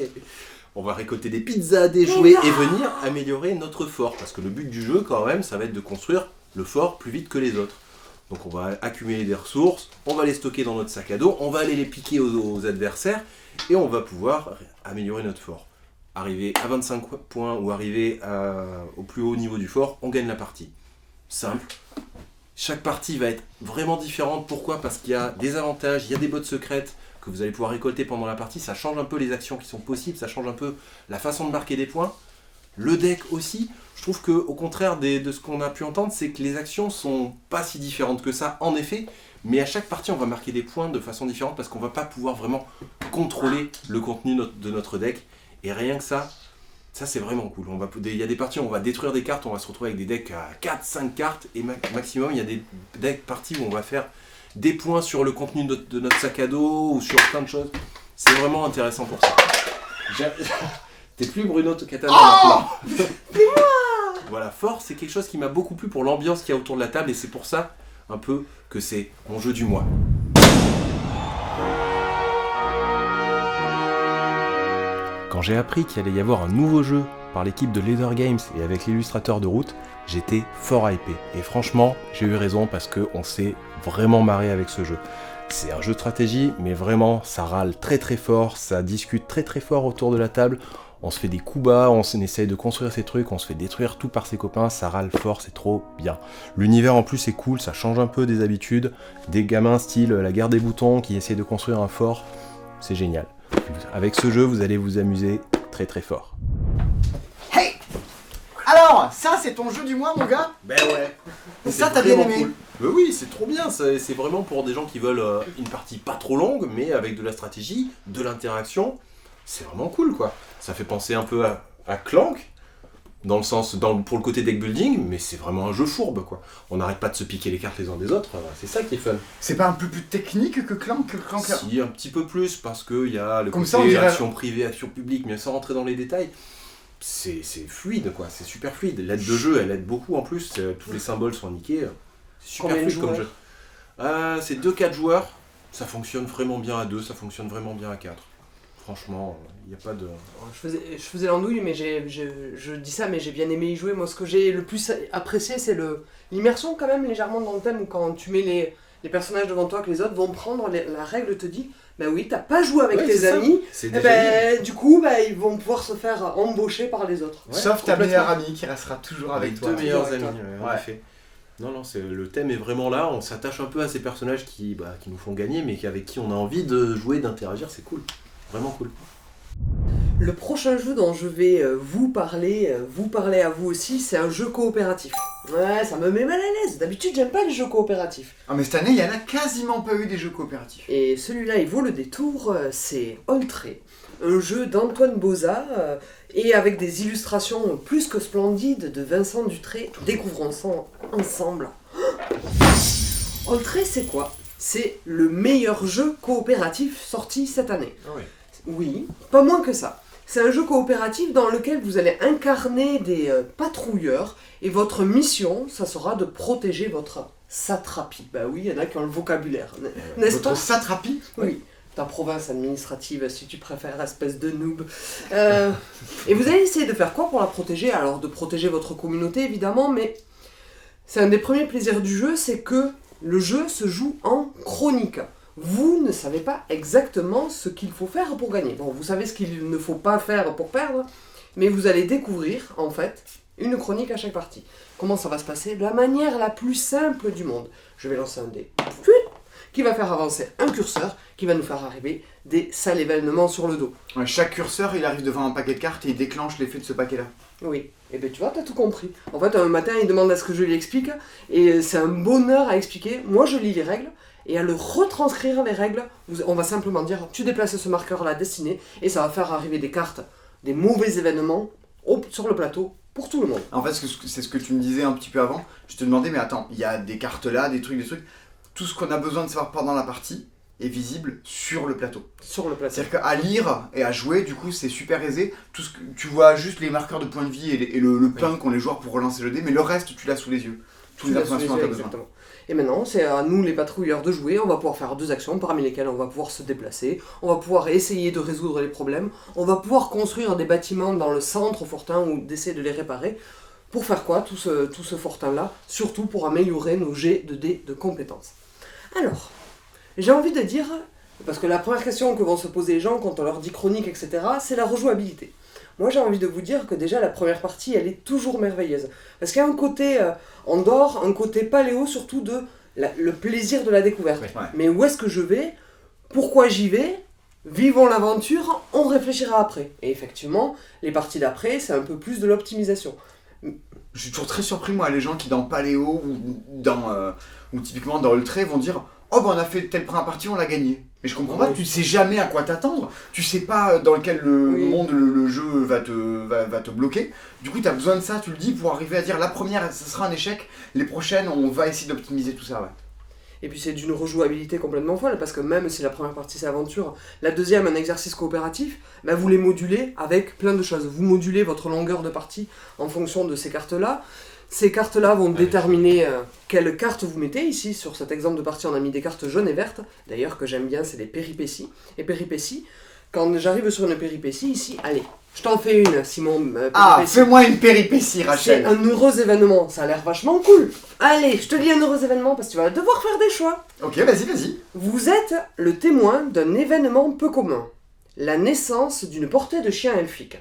On va récolter des pizzas, des jouets et venir améliorer notre fort. Parce que le but du jeu, quand même, ça va être de construire le fort plus vite que les autres. Donc on va accumuler des ressources, on va les stocker dans notre sac à dos, on va aller les piquer aux adversaires et on va pouvoir améliorer notre fort. Arriver à 25 points ou arriver au plus haut niveau du fort, on gagne la partie. Simple. Chaque partie va être vraiment différente. Pourquoi? Parce qu'il y a des avantages, il y a des bottes secrètes que vous allez pouvoir récolter pendant la partie. Ça change un peu les actions qui sont possibles, ça change un peu la façon de marquer des points. Le deck aussi, je trouve qu'au contraire de ce qu'on a pu entendre, c'est que les actions sont pas si différentes que ça, en effet, mais à chaque partie, on va marquer des points de façon différente parce qu'on va pas pouvoir vraiment contrôler le contenu de notre deck. Et rien que ça c'est vraiment cool. Il y a des parties où on va détruire des cartes, on va se retrouver avec des decks à 4-5 cartes, et maximum, il y a des parties où on va faire des points sur le contenu de notre sac à dos, ou sur plein de choses. C'est vraiment intéressant pour ça. T'es plus Bruno Katana maintenant. C'est moi. Voilà, fort, c'est quelque chose qui m'a beaucoup plu pour l'ambiance qu'il y a autour de la table, et c'est pour ça, un peu, que c'est mon jeu du mois. Quand j'ai appris qu'il allait y avoir un nouveau jeu par l'équipe de Leather Games et avec l'illustrateur de Route, j'étais fort hypé. Et franchement, j'ai eu raison parce qu'on s'est vraiment marré avec ce jeu. C'est un jeu de stratégie, mais vraiment, ça râle très très fort, ça discute très très fort autour de la table. On se fait des coups bas, on essaye de construire ces trucs, on se fait détruire tout par ses copains, ça râle fort, c'est trop bien. L'univers en plus est cool, ça change un peu des habitudes, des gamins style la guerre des boutons qui essayent de construire un fort, c'est génial. Avec ce jeu, vous allez vous amuser très très fort. Hey! Alors, ça c'est ton jeu du mois, mon gars? Ben ouais. Ça t'as bien aimé? Ben oui, c'est trop bien, c'est vraiment pour des gens qui veulent une partie pas trop longue, mais avec de la stratégie, de l'interaction, c'est vraiment cool quoi. Ça fait penser un peu à Clank, dans le sens, pour le côté deck building, mais c'est vraiment un jeu fourbe quoi. On n'arrête pas de se piquer les cartes les uns des autres, c'est ça qui est fun. C'est pas un peu plus technique que Clank? Si, un petit peu plus, parce qu'il y a le Comme côté ça, on dirait... action privée, action publique, mais sans rentrer dans les détails. C'est fluide quoi, c'est super fluide. L'aide de jeu, elle aide beaucoup en plus, tous les symboles sont niqués. C'est super fluide comme jeu. C'est 2-4 joueurs, ça fonctionne vraiment bien à 2, ça fonctionne vraiment bien à 4. Franchement, il n'y a pas de... Je faisais l'andouille, mais je dis ça, mais j'ai bien aimé y jouer. Moi, ce que j'ai le plus apprécié, c'est l'immersion quand même légèrement dans le thème, où quand tu mets les personnages devant toi, que les autres vont prendre, la règle te dit, bah oui, t'as pas joué avec tes amis, du coup, ils vont pouvoir se faire embaucher par les autres. Ouais, sauf ta meilleure amie qui restera toujours avec toi. Deux meilleurs amis, en effet. Non, le thème est vraiment là, on s'attache un peu à ces personnages qui nous font gagner, mais avec qui on a envie de jouer, d'interagir, c'est cool. Vraiment cool. Le prochain jeu dont je vais vous parler à vous aussi, c'est un jeu coopératif. Ouais, ça me met mal à l'aise. D'habitude, j'aime pas les jeux coopératifs. Ah, mais cette année, il y en a quasiment pas eu des jeux coopératifs. Et celui-là, il vaut le détour, c'est Oltré. Un jeu d'Antoine Boza, et avec des illustrations plus que splendides de Vincent Dutré. Découvrons ça ensemble. Oltré, c'est quoi? C'est le meilleur jeu coopératif sorti cette année. Ah oui. Oui, pas moins que ça. C'est un jeu coopératif dans lequel vous allez incarner des patrouilleurs et votre mission, ça sera de protéger votre satrapie. Bah oui, il y en a qui ont le vocabulaire, n'est-ce pas? Votre satrapie? Oui. ta province administrative, si tu préfères, espèce de noob. Et vous allez essayer de faire quoi pour la protéger? Alors, de protéger votre communauté, évidemment, mais c'est un des premiers plaisirs du jeu, c'est que le jeu se joue en chronique. Vous ne savez pas exactement ce qu'il faut faire pour gagner. Bon, vous savez ce qu'il ne faut pas faire pour perdre, mais vous allez découvrir, en fait, une chronique à chaque partie. Comment ça va se passer? De la manière la plus simple du monde. Je vais lancer un dé qui va faire avancer un curseur, qui va nous faire arriver des sales événements sur le dos. Ouais, chaque curseur, il arrive devant un paquet de cartes et il déclenche l'effet de ce paquet-là. Oui, et bien tu vois, t'as tout compris. En fait, un matin, il demande à ce que je lui explique, et c'est un bonheur à expliquer. Moi, je lis les règles, et à le retranscrire les règles, on va simplement dire, tu déplaces ce marqueur-là dessiné, et ça va faire arriver des cartes, des mauvais événements sur le plateau, pour tout le monde. En fait, c'est ce que tu me disais un petit peu avant. Je te demandais, mais attends, il y a des cartes là, des trucs. Tout ce qu'on a besoin de savoir pendant la partie est visible sur le plateau. Sur le plateau. C'est-à-dire qu'à lire et à jouer, du coup, c'est super aisé. Tout ce que, tu vois juste les marqueurs de points de vie et le pain qu'ont les joueurs pour relancer le dé, mais le reste, tu l'as sous les yeux. Toutes les informations dont tu as besoin. Exactement. Et maintenant, c'est à nous, les patrouilleurs, de jouer. On va pouvoir faire 2 actions, parmi lesquelles on va pouvoir se déplacer. On va pouvoir essayer de résoudre les problèmes. On va pouvoir construire des bâtiments dans le centre au fortin ou d'essayer de les réparer. Pour faire quoi, tout ce fortin-là? Surtout pour améliorer nos jets de dés de compétences. Alors, j'ai envie de dire, parce que la première question que vont se poser les gens quand on leur dit chronique, etc., c'est la rejouabilité. Moi, j'ai envie de vous dire que déjà, la première partie, elle est toujours merveilleuse. Parce qu'il y a un côté Andorre, un côté paléo, surtout le plaisir de la découverte. Ouais. Mais où est-ce que je vais? Pourquoi j'y vais? Vivons l'aventure, on réfléchira après. Et effectivement, les parties d'après, c'est un peu plus de l'optimisation. Je suis toujours très surpris, moi, les gens qui dans Paléo ou typiquement dans Ultra vont dire « Oh, ben on a fait telle première partie, on l'a gagné ». Mais je comprends pas, tu sais jamais à quoi t'attendre, tu sais pas dans lequel monde le jeu va te bloquer. Du coup, tu as besoin de ça, tu le dis, pour arriver à dire la première, ça sera un échec, les prochaines, on va essayer d'optimiser tout ça, ouais. Et puis c'est d'une rejouabilité complètement folle, parce que même si la première partie c'est aventure, la deuxième un exercice coopératif, bah vous les modulez avec plein de choses. Vous modulez votre longueur de partie en fonction de ces cartes-là. Ces cartes-là vont déterminer quelles cartes vous mettez. Ici, sur cet exemple de partie, on a mis des cartes jaunes et vertes. D'ailleurs, que j'aime bien, c'est les péripéties. Et péripéties, quand j'arrive sur une péripétie, ici, allez, je t'en fais une, Simon. Ah, fais-moi une péripétie, Rachel. C'est un heureux événement, ça a l'air vachement cool. Allez, je te lis un heureux événement parce que tu vas devoir faire des choix. Ok, vas-y. Vous êtes le témoin d'un événement peu commun. La naissance d'une portée de chien elfique.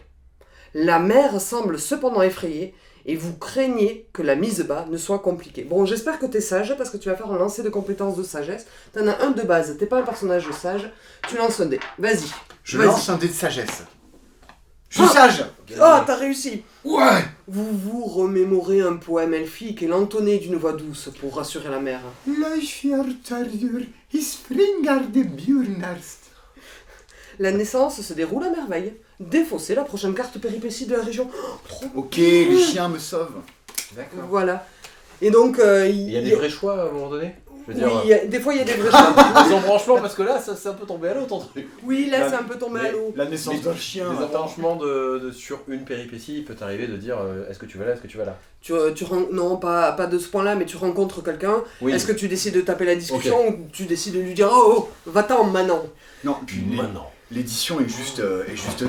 La mère semble cependant effrayée et vous craignez que la mise bas ne soit compliquée. Bon, j'espère que t'es sage parce que tu vas faire un lancer de compétences de sagesse. T'en as un de base, t'es pas un personnage sage, tu lances un dé. Vas-y. Je lance un dé de sagesse. Je suis sage. Oh, t'as réussi. Ouais. Vous vous remémorez un poème elfique et l'entonnez d'une voix douce pour rassurer la mère. La naissance se déroule à merveille. Défaussez la prochaine carte péripétie de la région. Oh, trop Ok, les chiens me sauvent. D'accord. Voilà. Et donc, Il y a des vrais choix à un moment donné? Je veux dire, oui, des fois il y a des vrais choix. des embranchements, parce que là, ça c'est un peu tombé à l'eau ton truc. Oui, là c'est un peu tombé à l'eau. La naissance d'un chien. Les embranchements sur une péripétie, il peut t'arriver de dire est-ce que tu vas là, est-ce que tu vas là? Non, pas de ce point-là, mais tu rencontres quelqu'un. Oui. Est-ce que tu décides de taper la discussion ou tu décides de lui dire oh, va-t'en maintenant? Non, puis Maintenant. l'édition est juste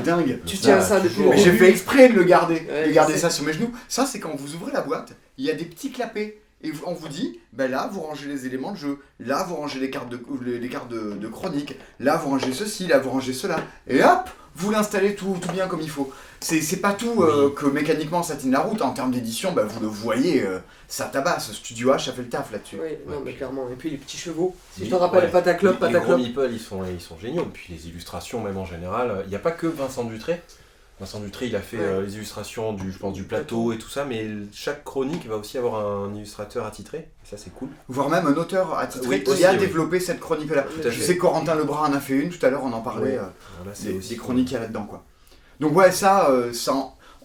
dingue. Tu tiens ça depuis le Mais j'ai début. fait exprès de le garder, Ouais, de garder je ça sur mes genoux. Ça, c'est quand vous ouvrez la boîte, il y a des petits clapets. Et on vous dit, ben là, vous rangez les éléments de jeu. Là, vous rangez les cartes de chronique. Là, vous rangez ceci, là, vous rangez cela. Et hop, vous l'installez tout bien comme il faut. C'est pas tout que mécaniquement ça tient la route. En termes d'édition, ben, vous le voyez, ça tabasse. Studio H, ça fait le taf là-dessus. Oui, non, mais clairement. Et puis les petits chevaux. Si Oui, je te rappelle, ouais. Pataclop, Les gros Pataclop. meeples, ils sont géniaux. Puis les illustrations, même en général. Il n'y a pas que Vincent Dutré. Vincent Dutré, il a fait les illustrations du plateau et tout ça, mais chaque chronique va aussi avoir un illustrateur attitré. Et ça, c'est cool. Voire même un auteur attitré Oui, qui aussi, a oui. développé cette chronique-là. Tout à Je fait. sais que Corentin Lebrun en a fait une, tout à l'heure on en parlait, Voilà, c'est aussi des chroniques qu'il y a là-dedans, quoi. Donc ouais,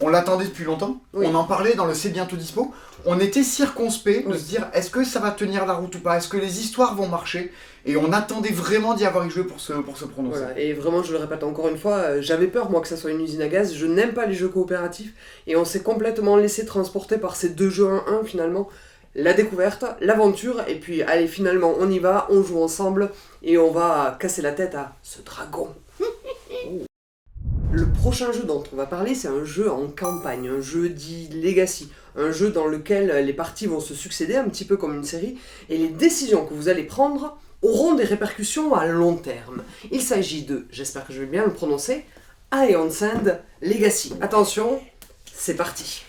on l'attendait depuis longtemps, Oui. on en parlait dans le C'est bientôt dispo, on était circonspect de Oui. se dire est-ce que ça va tenir la route ou pas, est-ce que les histoires vont marcher, et on attendait vraiment d'y avoir joué pour se prononcer. Voilà. Et vraiment, je le répète encore une fois, j'avais peur moi que ça soit une usine à gaz. Je n'aime pas les jeux coopératifs et on s'est complètement laissé transporter par ces 2 jeux 1-1 finalement. la découverte, l'aventure, et puis allez, finalement, on y va, on joue ensemble, et on va casser la tête à ce dragon. Le prochain jeu dont on va parler, c'est un jeu en campagne, un jeu dit Legacy, un jeu dans lequel les parties vont se succéder, un petit peu comme une série, et les décisions que vous allez prendre auront des répercussions à long terme. Il s'agit de, j'espère que je vais bien le prononcer, Iron Sand Legacy. Attention, c'est parti.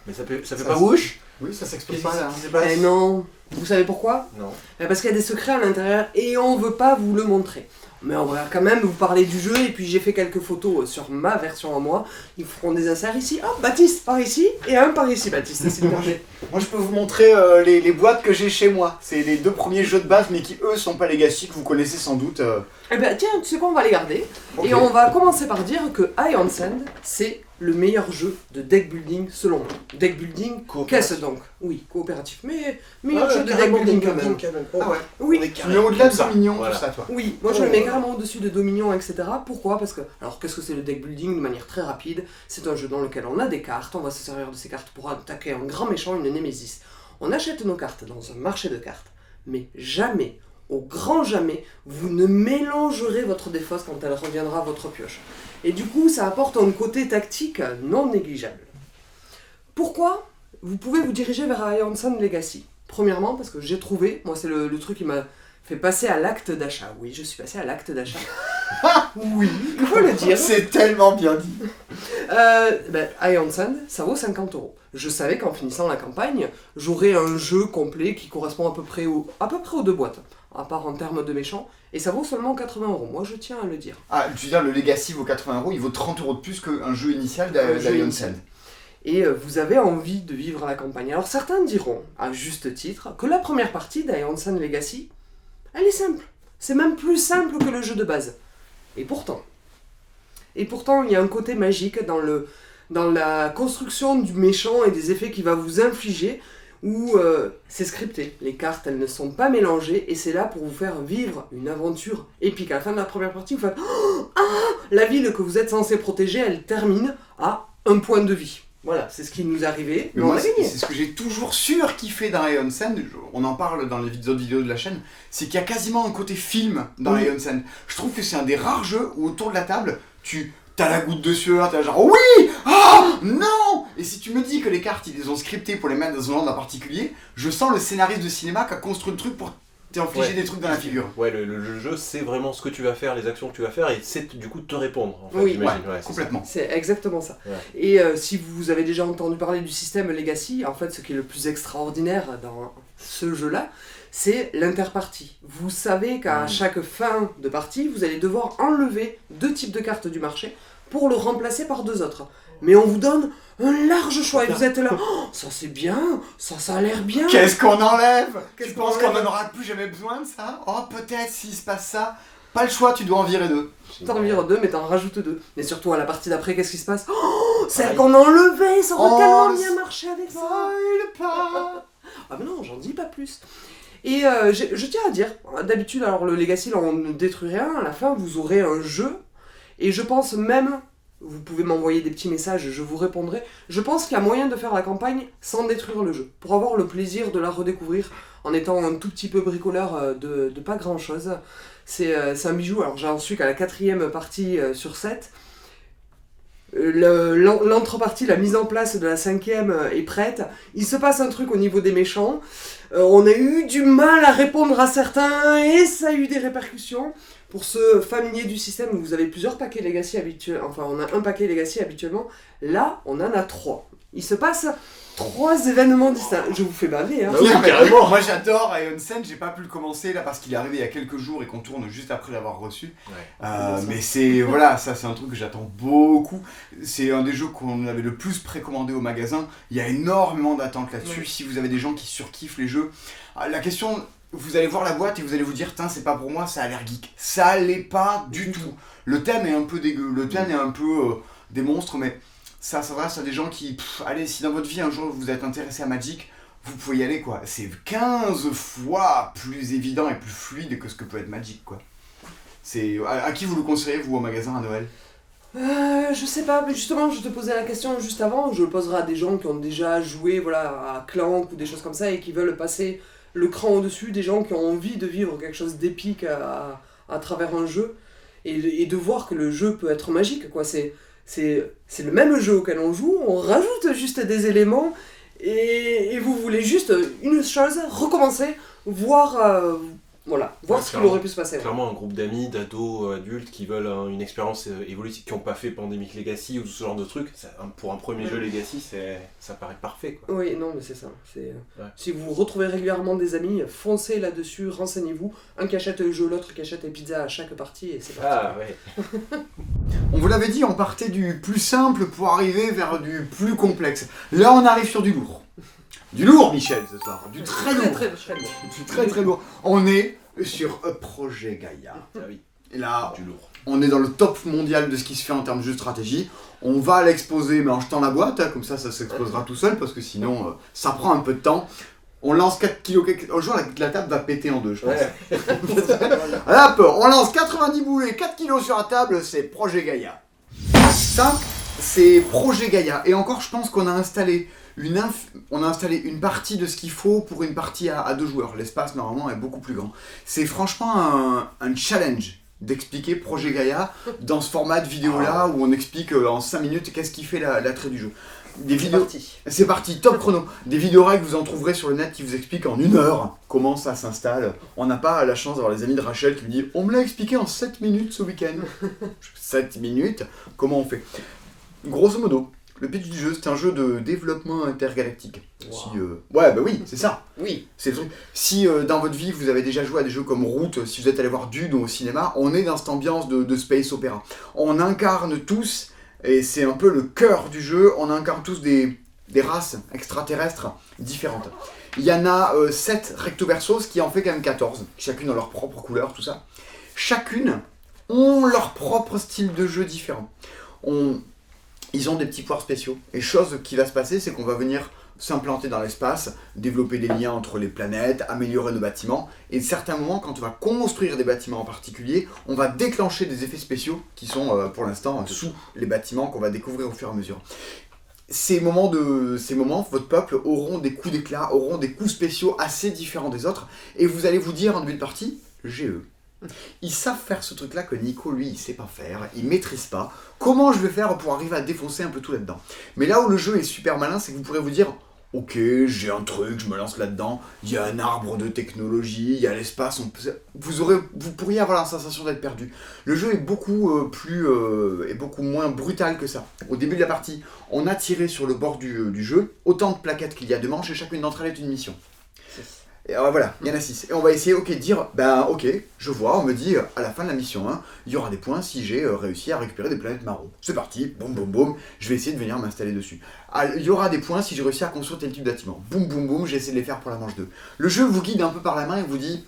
Mais ça fait pas whoosh? Oui, ça s'explose Qu'est-ce pas là. qui se passe? Eh non, vous savez pourquoi? Non. Parce qu'il y a des secrets à l'intérieur et on veut pas vous le montrer. Mais on va quand même vous parler du jeu, et puis j'ai fait quelques photos sur ma version à moi. Ils feront des inserts ici. Hop, Baptiste par ici, et un par ici, Baptiste. C'est Moi, parfait. je peux vous montrer les boîtes que j'ai chez moi. C'est les 2 premiers jeux de base, mais qui eux sont pas Legacy, que vous connaissez sans doute. Eh ben tiens, tu sais quoi, on va les garder. Ok. Et on va commencer par dire que Iron Sand, c'est le meilleur jeu de deck building selon moi. Deck building, Coopératif. qu'est-ce donc? Oui, coopératif, mais meilleur jeu de deck building quand même. Ah ouais. Oui, Mais au-delà de ça. Dominion, Voilà. tout ça, toi. oui, moi je le mets carrément au-dessus de Dominion, etc. Pourquoi? Parce que, alors qu'est-ce que c'est le deck building de manière très rapide? C'est un jeu dans lequel on a des cartes, on va se servir de ces cartes pour attaquer un grand méchant, une némésis. On achète nos cartes dans un marché de cartes, mais jamais, au grand jamais, vous ne mélangerez votre défausse quand elle reviendra à votre pioche. Et du coup, ça apporte un côté tactique non négligeable. Pourquoi vous pouvez vous diriger vers Iron Sand Legacy? Premièrement, parce que j'ai trouvé, moi c'est le truc qui m'a fait passer à l'acte d'achat. Oui, je suis passé à l'acte d'achat. Oui, il faut le dire. C'est tellement bien dit. Iron Sand, ça vaut 50 €. Je savais qu'en finissant la campagne, j'aurais un jeu complet qui correspond à peu près aux 2 boîtes, à part en termes de méchants, et ça vaut seulement 80 €. Moi, je tiens à le dire. Ah, tu veux dire, le Legacy vaut 80 €, il vaut 30 € de plus qu'un jeu initial Un jeu d'Iron initial. Sand. Et vous avez envie de vivre la campagne. Alors certains diront, à juste titre, que la première partie d'Iron Sand Legacy, elle est simple. C'est même plus simple que le jeu de base. Et pourtant, il y a un côté magique dans la construction du méchant et des effets qu'il va vous infliger, où c'est scripté. Les cartes, elles ne sont pas mélangées, et c'est là pour vous faire vivre une aventure épique. À la fin de la première partie, vous faites « Ah !» La ville que vous êtes censé protéger, elle termine à 1 point de vie. Voilà, c'est ce qui nous est arrivé, mais on moi, a c'est gagné. ce que j'ai toujours surkiffé dans Iron Sand, on en parle dans les autres vidéos de la chaîne, c'est qu'il y a quasiment un côté film dans Oui. Iron Sand. Je trouve que c'est un des rares jeux où autour de la table, t'as la goutte de sueur, t'as genre oui, ah, non. Et si tu me dis que les cartes, ils les ont scriptées pour les mettre dans un ordre en particulier, je sens le scénariste de cinéma qui a construit le truc pour t'infliger Ouais. des trucs dans la figure. Ouais, le jeu sait vraiment ce que tu vas faire, les actions que tu vas faire, et c'est du coup te répondre, en fait, Oui. j'imagine. Ouais, c'est complètement. C'est exactement ça. Ouais. Et si vous avez déjà entendu parler du système Legacy, en fait, ce qui est le plus extraordinaire dans ce jeu-là, c'est l'interpartie. Vous savez qu'à chaque fin de partie, vous allez devoir enlever 2 types de cartes du marché pour le remplacer par 2 autres. Mais on vous donne un large choix, et vous êtes là, oh, ça c'est bien, ça a l'air bien. Qu'est-ce qu'on enlève? Qu'est-ce Tu qu'on penses qu'on enlève en aura plus jamais besoin de ça? Oh, peut-être s'il se passe ça. Pas le choix, tu dois en virer 2. T'en vires 2, mais t'en rajoutes 2. Mais surtout à la partie d'après, qu'est-ce qui se passe? Oh, celle Pareil. qu'on a enlevée, ça aurait Oh, tellement bien marché avec ça. pas. Ah mais non, j'en dis pas plus. Et je tiens à dire, d'habitude, alors le Legacy, là, on ne détruit rien, à la fin, vous aurez un jeu, et je pense même, vous pouvez m'envoyer des petits messages, je vous répondrai, je pense qu'il y a moyen de faire la campagne sans détruire le jeu, pour avoir le plaisir de la redécouvrir, en étant un tout petit peu bricoleur de pas grand-chose. C'est un bijou, alors j'en suis qu'à la 4e partie sur 7, l'entrepartie, la mise en place de la 5e est prête. Il se passe un truc au niveau des méchants. On a eu du mal à répondre à certains et ça a eu des répercussions. Pour ceux familiers du système, vous avez plusieurs paquets Legacy habituels. Enfin, on a un paquet Legacy habituellement. Là, on en a 3. Il se passe 3 événements distincts. Je vous fais baver, hein. Bah oui, Non, mais carrément. Moi j'adore Iron Sand, j'ai pas pu le commencer là parce qu'il est arrivé il y a quelques jours et qu'on tourne juste après l'avoir reçu. Mais c'est voilà, ça c'est un truc que j'attends beaucoup. C'est un des jeux qu'on avait le plus précommandé au magasin. Il y a énormément d'attentes là-dessus. Ouais. Si vous avez des gens qui surkiffent les jeux, la question, vous allez voir la boîte et vous allez vous dire, tiens, c'est pas pour moi, ça a l'air geek. Ça l'est pas du tout. Le thème est un peu dégueu, le thème est un peu des monstres, mais ça s'adresse à des gens qui, allez, si dans votre vie un jour vous êtes intéressé à Magic, vous pouvez y aller quoi. C'est 15 fois plus évident et plus fluide que ce que peut être Magic quoi. C'est à qui vous le conseillez vous au magasin à Noël? Je sais pas, mais justement, je te posais la question juste avant, je le poserai à des gens qui ont déjà joué voilà, à Clank ou des choses comme ça et qui veulent passer le cran au-dessus, des gens qui ont envie de vivre quelque chose d'épique à travers un jeu et de voir que le jeu peut être magique, quoi. C'est le même jeu auquel on joue, on rajoute juste des éléments et vous voulez juste une chose, recommencer, voir, voir ce qu'il aurait pu se passer. Clairement, un groupe d'amis, d'ados, adultes qui veulent une expérience évolutive, qui n'ont pas fait Pandemic Legacy ou ce genre de truc, pour un premier jeu Legacy, ça paraît parfait, quoi. Oui, non, mais c'est ça. Si vous retrouvez régulièrement des amis, foncez là-dessus, renseignez-vous. Un qui achète le jeu, l'autre qui achète les pizzas à chaque partie, et c'est parti. Ah ouais. On vous l'avait dit, on partait du plus simple pour arriver vers du plus complexe. Là, on arrive sur du lourd. Du lourd, Michel, ce soir. Du très lourd. Du très très lourd. On est sur Projet Gaïa. Ah oui. Et là, Du lourd. on est dans le top mondial de ce qui se fait en termes de jeu de stratégie. On va l'exposer, mais en jetant la boîte, comme ça s'exposera tout seul, parce que sinon, ça prend un peu de temps. On lance 4 kilos. Un jour, la table va péter en deux, je pense. Ouais. Hop, on lance 90 boulets, 4 kilos sur la table, c'est Projet Gaïa. Ça, c'est Projet Gaïa. Et encore, je pense qu'on a installé une partie de ce qu'il faut pour une partie à 2 joueurs. L'espace, normalement, est beaucoup plus grand. C'est franchement un challenge d'expliquer Projet Gaïa dans ce format de vidéo-là, où on explique en 5 minutes qu'est-ce qui fait l'attrait du jeu. C'est parti, top chrono. Des vidéos règles, vous en trouverez sur le net qui vous expliquent en 1 heure comment ça s'installe. On n'a pas la chance d'avoir les amis de Rachel qui me disent on me l'a expliqué en 7 minutes ce week-end. 7 minutes, comment on fait? Grosso modo, le pitch du jeu, c'est un jeu de développement intergalactique. Wow. Ouais, bah oui, c'est ça. Oui. C'est le truc. Si dans votre vie vous avez déjà joué à des jeux comme Route, si vous êtes allé voir Dune au cinéma, on est dans cette ambiance de space opéra. On incarne tous, et c'est un peu le cœur du jeu, on incarne tous des races extraterrestres différentes. Il y en a 7 recto verso, ce qui en fait quand même 14, chacune ont leur propre couleur, tout ça. Chacune ont leur propre style de jeu différent. Ils ont des petits pouvoirs spéciaux. Et chose qui va se passer, c'est qu'on va venir s'implanter dans l'espace, développer des liens entre les planètes, améliorer nos bâtiments. Et à certains moments, quand on va construire des bâtiments en particulier, on va déclencher des effets spéciaux qui sont pour l'instant sous les bâtiments qu'on va découvrir au fur et à mesure. Ces moments, votre peuple auront des coups d'éclat, auront des coups spéciaux assez différents des autres. Et vous allez vous dire en début de partie, GE. Ils savent faire ce truc-là que Nico, lui, il sait pas faire, il maîtrise pas. Comment je vais faire pour arriver à défoncer un peu tout là-dedans? Mais là où le jeu est super malin, c'est que vous pourrez vous dire ok, j'ai un truc, je me lance là-dedans, il y a un arbre de technologie, il y a l'espace, vous pourriez avoir la sensation d'être perdu. Le jeu est beaucoup beaucoup moins brutal que ça. Au début de la partie, on a tiré sur le bord du jeu, autant de plaquettes qu'il y a de manches, et chacune d'entre elles est une mission. Et voilà, il y en a 6. Et on va essayer, je vois, on me dit, à la fin de la mission 1, il y aura des points si j'ai réussi à récupérer des planètes marron. C'est parti, boum boum boum, je vais essayer de venir m'installer dessus. Il y aura des points si j'ai réussi à construire tel type de bâtiment. Boum boum boum, j'ai essayé de les faire pour la manche 2. Le jeu vous guide un peu par la main et vous dit,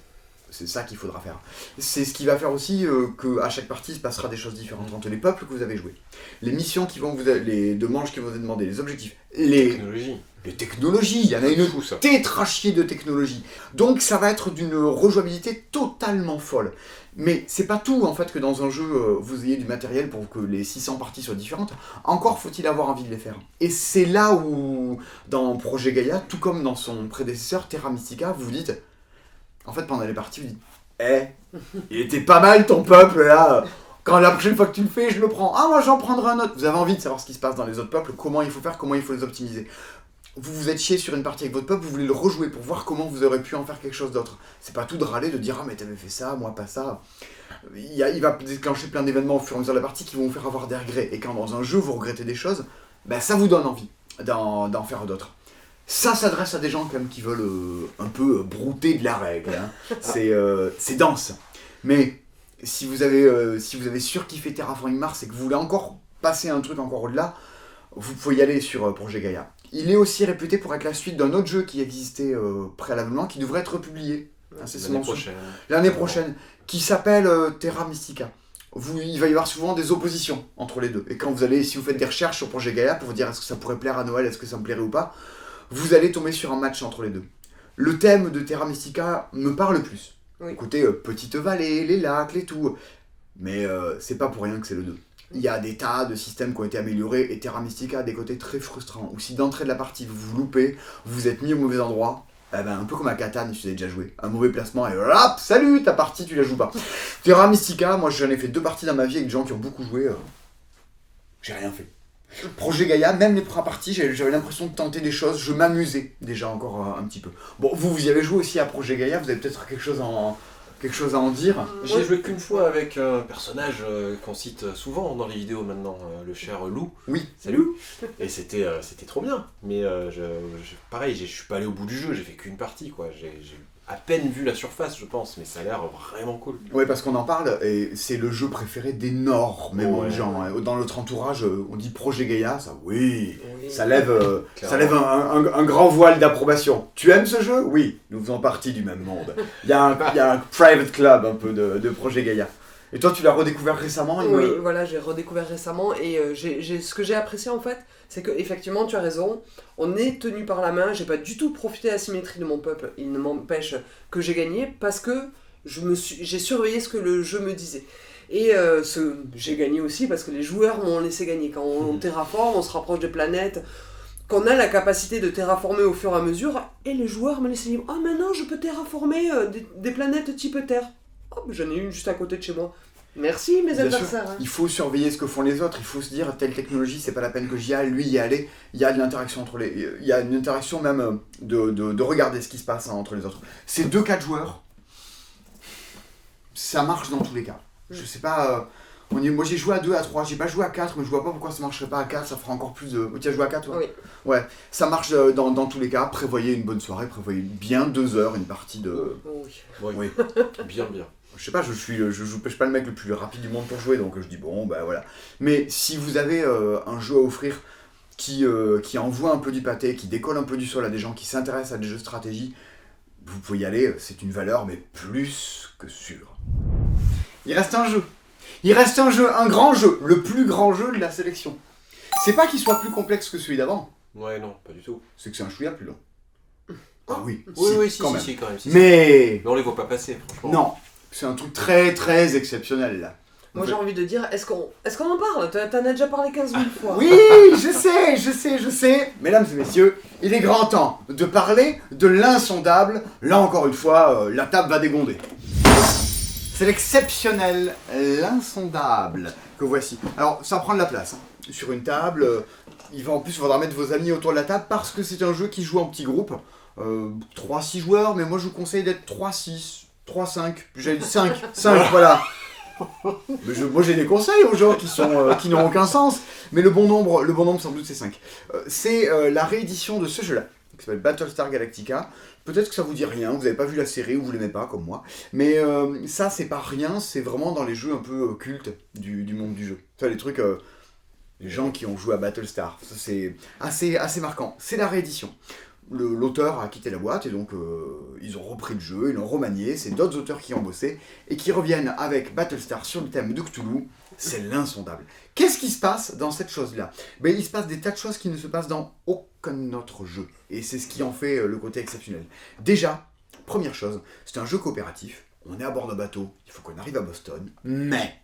c'est ça qu'il faudra faire. C'est ce qui va faire aussi qu'à chaque partie, il se passera des choses différentes entre les peuples que vous avez joués. Les missions qui vont les 2 manches qui vont vous demander, les objectifs, les technologies, il y en a une tétrachier de technologies. Donc ça va être d'une rejouabilité totalement folle. Mais c'est pas tout en fait que dans un jeu vous ayez du matériel pour que les 600 parties soient différentes. Encore faut-il avoir envie de les faire. Et c'est là où dans Projet Gaïa, tout comme dans son prédécesseur Terra Mystica, vous vous dites, en fait pendant les parties vous dites, il était pas mal ton peuple là. Quand la prochaine fois que tu le fais, je le prends. Ah, moi j'en prendrai un autre. Vous avez envie de savoir ce qui se passe dans les autres peuples, comment il faut faire, comment il faut les optimiser. Vous vous êtes chié sur une partie avec votre peuple, vous voulez le rejouer pour voir comment vous aurez pu en faire quelque chose d'autre. C'est pas tout de râler, de dire ah mais t'avais fait ça, moi pas ça. Il va déclencher plein d'événements au fur et à mesure de la partie qui vont vous faire avoir des regrets. Et quand dans un jeu vous regrettez des choses, ça vous donne envie d'en faire d'autres. Ça s'adresse à des gens quand même qui veulent un peu brouter de la règle. Hein. C'est dense. Mais si vous avez surkiffé Terraforming Mars et que vous voulez encore passer un truc encore au-delà, vous pouvez y aller sur Projet Gaïa. Il est aussi réputé pour être la suite d'un autre jeu qui existait préalablement, qui devrait être publié l'année prochaine, qui s'appelle Terra Mystica. Il va y avoir souvent des oppositions entre les deux. Et quand si vous faites des recherches sur Projet Gaïa pour vous dire est-ce que ça pourrait plaire à Noël, est-ce que ça me plairait ou pas, vous allez tomber sur un match entre les deux. Le thème de Terra Mystica me parle plus. Oui. Écoutez, petite vallée, les lacs, les tout. Mais c'est pas pour rien que c'est le 2. Il y a des tas de systèmes qui ont été améliorés et Terra Mystica a des côtés très frustrants. Ou si d'entrée de la partie vous vous loupez, vous vous êtes mis au mauvais endroit, un peu comme à Catan, si vous avez déjà joué. Un mauvais placement et hop, salut, ta partie, tu la joues pas. Terra Mystica, moi j'en ai fait 2 parties dans ma vie avec des gens qui ont beaucoup joué. J'ai rien fait. Projet Gaïa, même les premières parties, j'avais l'impression de tenter des choses, je m'amusais déjà encore un petit peu. Bon, vous y avez joué aussi à Projet Gaïa, vous avez peut-être quelque chose à en dire. J'ai joué qu'une fois avec un personnage qu'on cite souvent dans les vidéos maintenant, le cher Lou. Oui. Salut. Et c'était trop bien. Mais pareil, je suis pas allé au bout du jeu, j'ai fait qu'une partie quoi. J'ai à peine vu la surface, je pense, mais ça a l'air vraiment cool. Oui, parce qu'on en parle, et c'est le jeu préféré d'énormément de Ouais. gens. Hein. Dans notre entourage, on dit Projet Gaïa, ça ça lève un grand voile d'approbation. Tu aimes ce jeu? Oui, nous faisons partie du même monde. Il y a un private club un peu de Projet Gaïa. Et toi, tu l'as redécouvert récemment? Oui, voilà, j'ai redécouvert récemment et ce que j'ai apprécié en fait, c'est que effectivement tu as raison, on est tenu par la main, j'ai pas du tout profité de la symétrie de mon peuple, il ne m'empêche que j'ai gagné parce que j'ai surveillé ce que le jeu me disait. Et j'ai gagné aussi parce que les joueurs m'ont laissé gagner. Quand on terraforme, on se rapproche des planètes, qu'on a la capacité de terraformer au fur et à mesure, et les joueurs me laissaient dire « Ah, maintenant je peux terraformer des planètes type Terre. » Oh, mais j'en ai une juste à côté de chez moi. Merci mes Bien adversaires. sûr, il faut surveiller ce que font les autres, il faut se dire telle technologie, c'est pas la peine que j'y aille, lui y aller. Il y a de l'interaction entre les. Il y a une interaction même de regarder ce qui se passe entre les autres. Ces 2-4 joueurs, ça marche dans tous les cas. Je sais pas. Moi j'ai joué à 2, à 3, j'ai pas joué à 4, mais je vois pas pourquoi ça marcherait pas à 4, ça fera encore plus de. Tu as joué à 4 toi? Oui. Ouais, ça marche dans tous les cas. Prévoyez une bonne soirée, prévoyez bien 2 heures, une partie de. Oui. Oui. Bien. Je sais pas, je suis pas le mec le plus rapide du monde pour jouer, donc je dis bon, bah voilà. Mais si vous avez un jeu à offrir qui envoie un peu du pâté, qui décolle un peu du sol à des gens qui s'intéressent à des jeux de stratégie, vous pouvez y aller, c'est une valeur, mais plus que sûre. Il reste un jeu. Un grand jeu, le plus grand jeu de la sélection. C'est pas qu'il soit plus complexe que celui d'avant, Ouais, non, pas du tout. c'est que c'est un chouïa plus long. Ah oui, Si, quand même. quand même. Si. Mais Mais on les voit pas passer, franchement. non, c'est un truc très très exceptionnel là. Moi j'ai envie de dire, est-ce qu'on en parle? T'en as déjà parlé 15 000 fois. Oui, je sais. Mesdames et messieurs, il est grand temps de parler de l'insondable. Là encore une fois, la table va dégonder. C'est l'exceptionnel, l'insondable que voici. Alors, ça prend de la place. Hein. Sur une table, en plus, il faudra mettre vos amis autour de la table parce que c'est un jeu qui joue en petits groupes. 3-6 joueurs, mais moi je vous conseille d'être 3-6, 3-5. J'avais dit 5, voilà. Mais moi j'ai des conseils aux gens qui n'ont aucun sens, mais le bon nombre sans doute c'est 5. C'est la réédition de ce jeu-là, qui s'appelle Battlestar Galactica. Peut-être que ça vous dit rien, vous n'avez pas vu la série ou vous l'aimez pas comme moi, mais ça c'est pas rien, c'est vraiment dans les jeux un peu cultes du monde du jeu. Tu vois, les trucs, les gens qui ont joué à Battlestar, ça c'est assez marquant. C'est la réédition. L'auteur a quitté la boîte et donc ils ont repris le jeu, ils l'ont remanié, c'est d'autres auteurs qui ont bossé et qui reviennent avec Battlestar sur le thème de Cthulhu, c'est l'insondable. Qu'est-ce qui se passe dans cette chose-là? Il se passe des tas de choses qui ne se passent dans aucun autre jeu et c'est ce qui en fait le côté exceptionnel. Déjà, première chose, c'est un jeu coopératif, on est à bord d'un bateau, il faut qu'on arrive à Boston, mais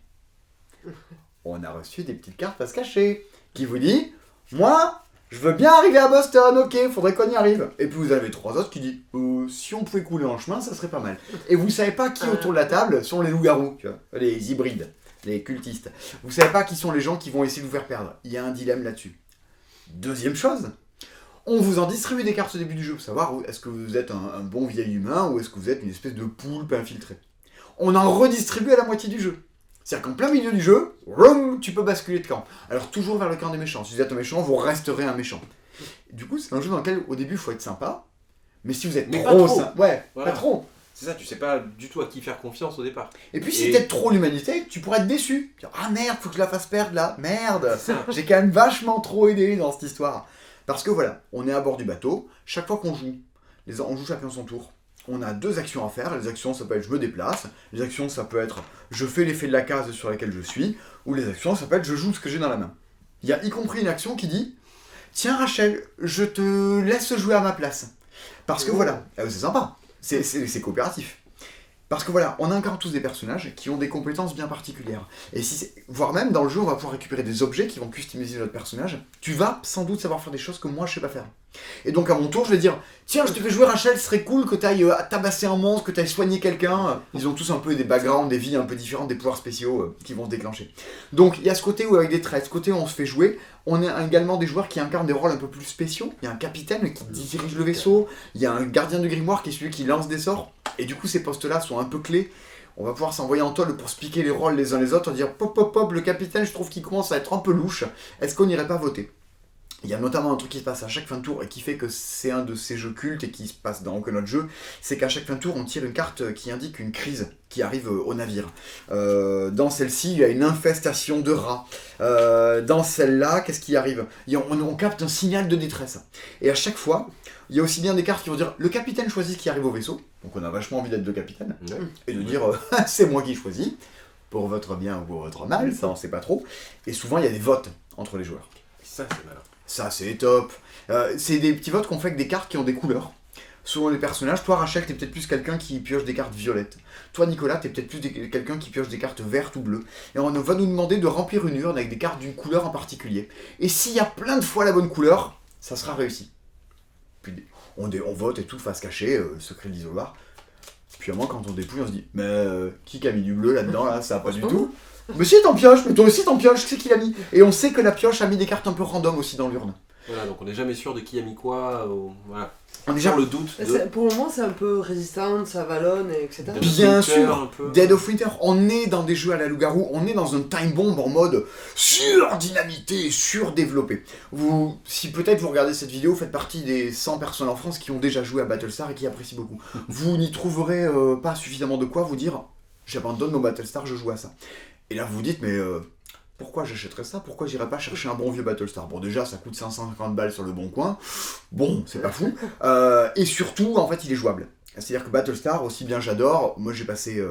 on a reçu des petites cartes à se cacher qui vous dit, moi je veux bien arriver à Boston, ok, faudrait qu'on y arrive. Et puis vous avez 3 autres qui disent, si on pouvait couler en chemin, ça serait pas mal. Et vous savez pas qui autour de la table sont les loups-garous, tu vois, les hybrides, les cultistes. Vous savez pas qui sont les gens qui vont essayer de vous faire perdre. Il y a un dilemme là-dessus. Deuxième chose, on vous en distribue des cartes au début du jeu pour savoir est-ce que vous êtes un bon vieil humain ou est-ce que vous êtes une espèce de poulpe infiltrée. On en redistribue à la moitié du jeu. C'est-à-dire qu'en plein milieu du jeu, tu peux basculer de camp. Alors toujours vers le camp des méchants. Si vous êtes un méchant, vous resterez un méchant. Du coup, c'est un jeu dans lequel au début il faut être sympa, mais si vous êtes Mais trop, pas trop. Ouais, Voilà. pas trop. C'est ça, tu sais pas du tout à qui faire confiance au départ. Et puis si t'aides trop l'humanité, tu pourrais être déçu. Dire, ah merde, faut que je la fasse perdre là. Merde, j'ai quand même vachement trop aidé dans cette histoire. Parce que voilà, on est à bord du bateau. Chaque fois qu'on joue, on joue chacun son tour. On a 2 actions à faire. Les actions, ça peut être je me déplace. Les actions, ça peut être je fais l'effet de la case sur laquelle je suis. Ou les actions, ça peut être je joue ce que j'ai dans la main. Il y a y compris une action qui dit tiens Rachel, je te laisse jouer à ma place. Parce que voilà, c'est sympa. C'est coopératif. Parce que voilà, on incarne tous des personnages qui ont des compétences bien particulières. Et voire même dans le jeu, on va pouvoir récupérer des objets qui vont customiser notre personnage. Tu vas sans doute savoir faire des choses que moi je sais pas faire. Et donc à mon tour, je vais dire, tiens, je te fais jouer Rachel, ce serait cool que tu ailles tabasser un monstre, que tu ailles soigner quelqu'un. Ils ont tous un peu des backgrounds, des vies un peu différentes, des pouvoirs spéciaux qui vont se déclencher. Donc il y a ce côté où avec des traits, ce côté où on se fait jouer. On a également des joueurs qui incarnent des rôles un peu plus spéciaux. Il y a un capitaine qui dirige le vaisseau, il y a un gardien du grimoire qui est celui qui lance des sorts. Et du coup, ces postes-là sont un peu clés. On va pouvoir s'envoyer en toile pour se piquer les rôles les uns les autres, dire pop pop pop, le capitaine, je trouve qu'il commence à être un peu louche. Est-ce qu'on n'irait pas voter ? Il y a notamment un truc qui se passe à chaque fin de tour et qui fait que c'est un de ces jeux cultes et qui se passe dans aucun autre jeu, c'est qu'à chaque fin de tour on tire une carte qui indique une crise qui arrive au navire. Dans celle-ci, il y a une infestation de rats. Dans celle-là, qu'est-ce qui arrive ? On capte un signal de détresse. Et à chaque fois, il y a aussi bien des cartes qui vont dire le capitaine choisit ce qui arrive au vaisseau, donc on a vachement envie d'être le capitaine, et de dire c'est moi qui choisis, pour votre bien ou pour votre mal, ça on sait pas trop. Et souvent il y a des votes entre les joueurs. Ça c'est malin. Ça c'est top. C'est des petits votes qu'on fait avec des cartes qui ont des couleurs. Selon les personnages, toi Rachel, t'es peut-être plus quelqu'un qui pioche des cartes violettes. Toi Nicolas, t'es peut-être plus quelqu'un qui pioche des cartes vertes ou bleues. Et on va nous demander de remplir une urne avec des cartes d'une couleur en particulier. Et s'il y a plein de fois la bonne couleur, ça sera réussi. Puis on vote et tout face cachée, le secret de l'isoloir. Puis à moi quand on dépouille, on se dit mais qui a mis du bleu là-dedans là, ça va pas du tout. Mais si t'en pioches, mais toi aussi t'en pioches, c'est qui l'a mis. Et on sait que la pioche a mis des cartes un peu random aussi dans l'urne. Voilà, donc on n'est jamais sûr de qui a mis quoi, voilà. On est déjà le doute Pour le moment, c'est un peu Resistance, Avalon, etc. Bien sûr, Dead of Winter, on est dans des jeux à la loup-garou, on est dans un time bomb en mode surdynamité, surdéveloppé. Si peut-être vous regardez cette vidéo, vous faites partie des 100 personnes en France qui ont déjà joué à Battlestar et qui apprécient beaucoup. Vous n'y trouverez pas suffisamment de quoi vous dire j'abandonne mon Battlestar, je joue à ça. Et là vous vous dites mais pourquoi j'achèterais ça ? Pourquoi j'irais pas chercher un bon vieux Battlestar ? Bon déjà ça coûte 550 balles sur le bon coin, bon c'est pas fou, et surtout en fait il est jouable. C'est-à-dire que Battlestar, aussi bien j'adore, moi j'ai passé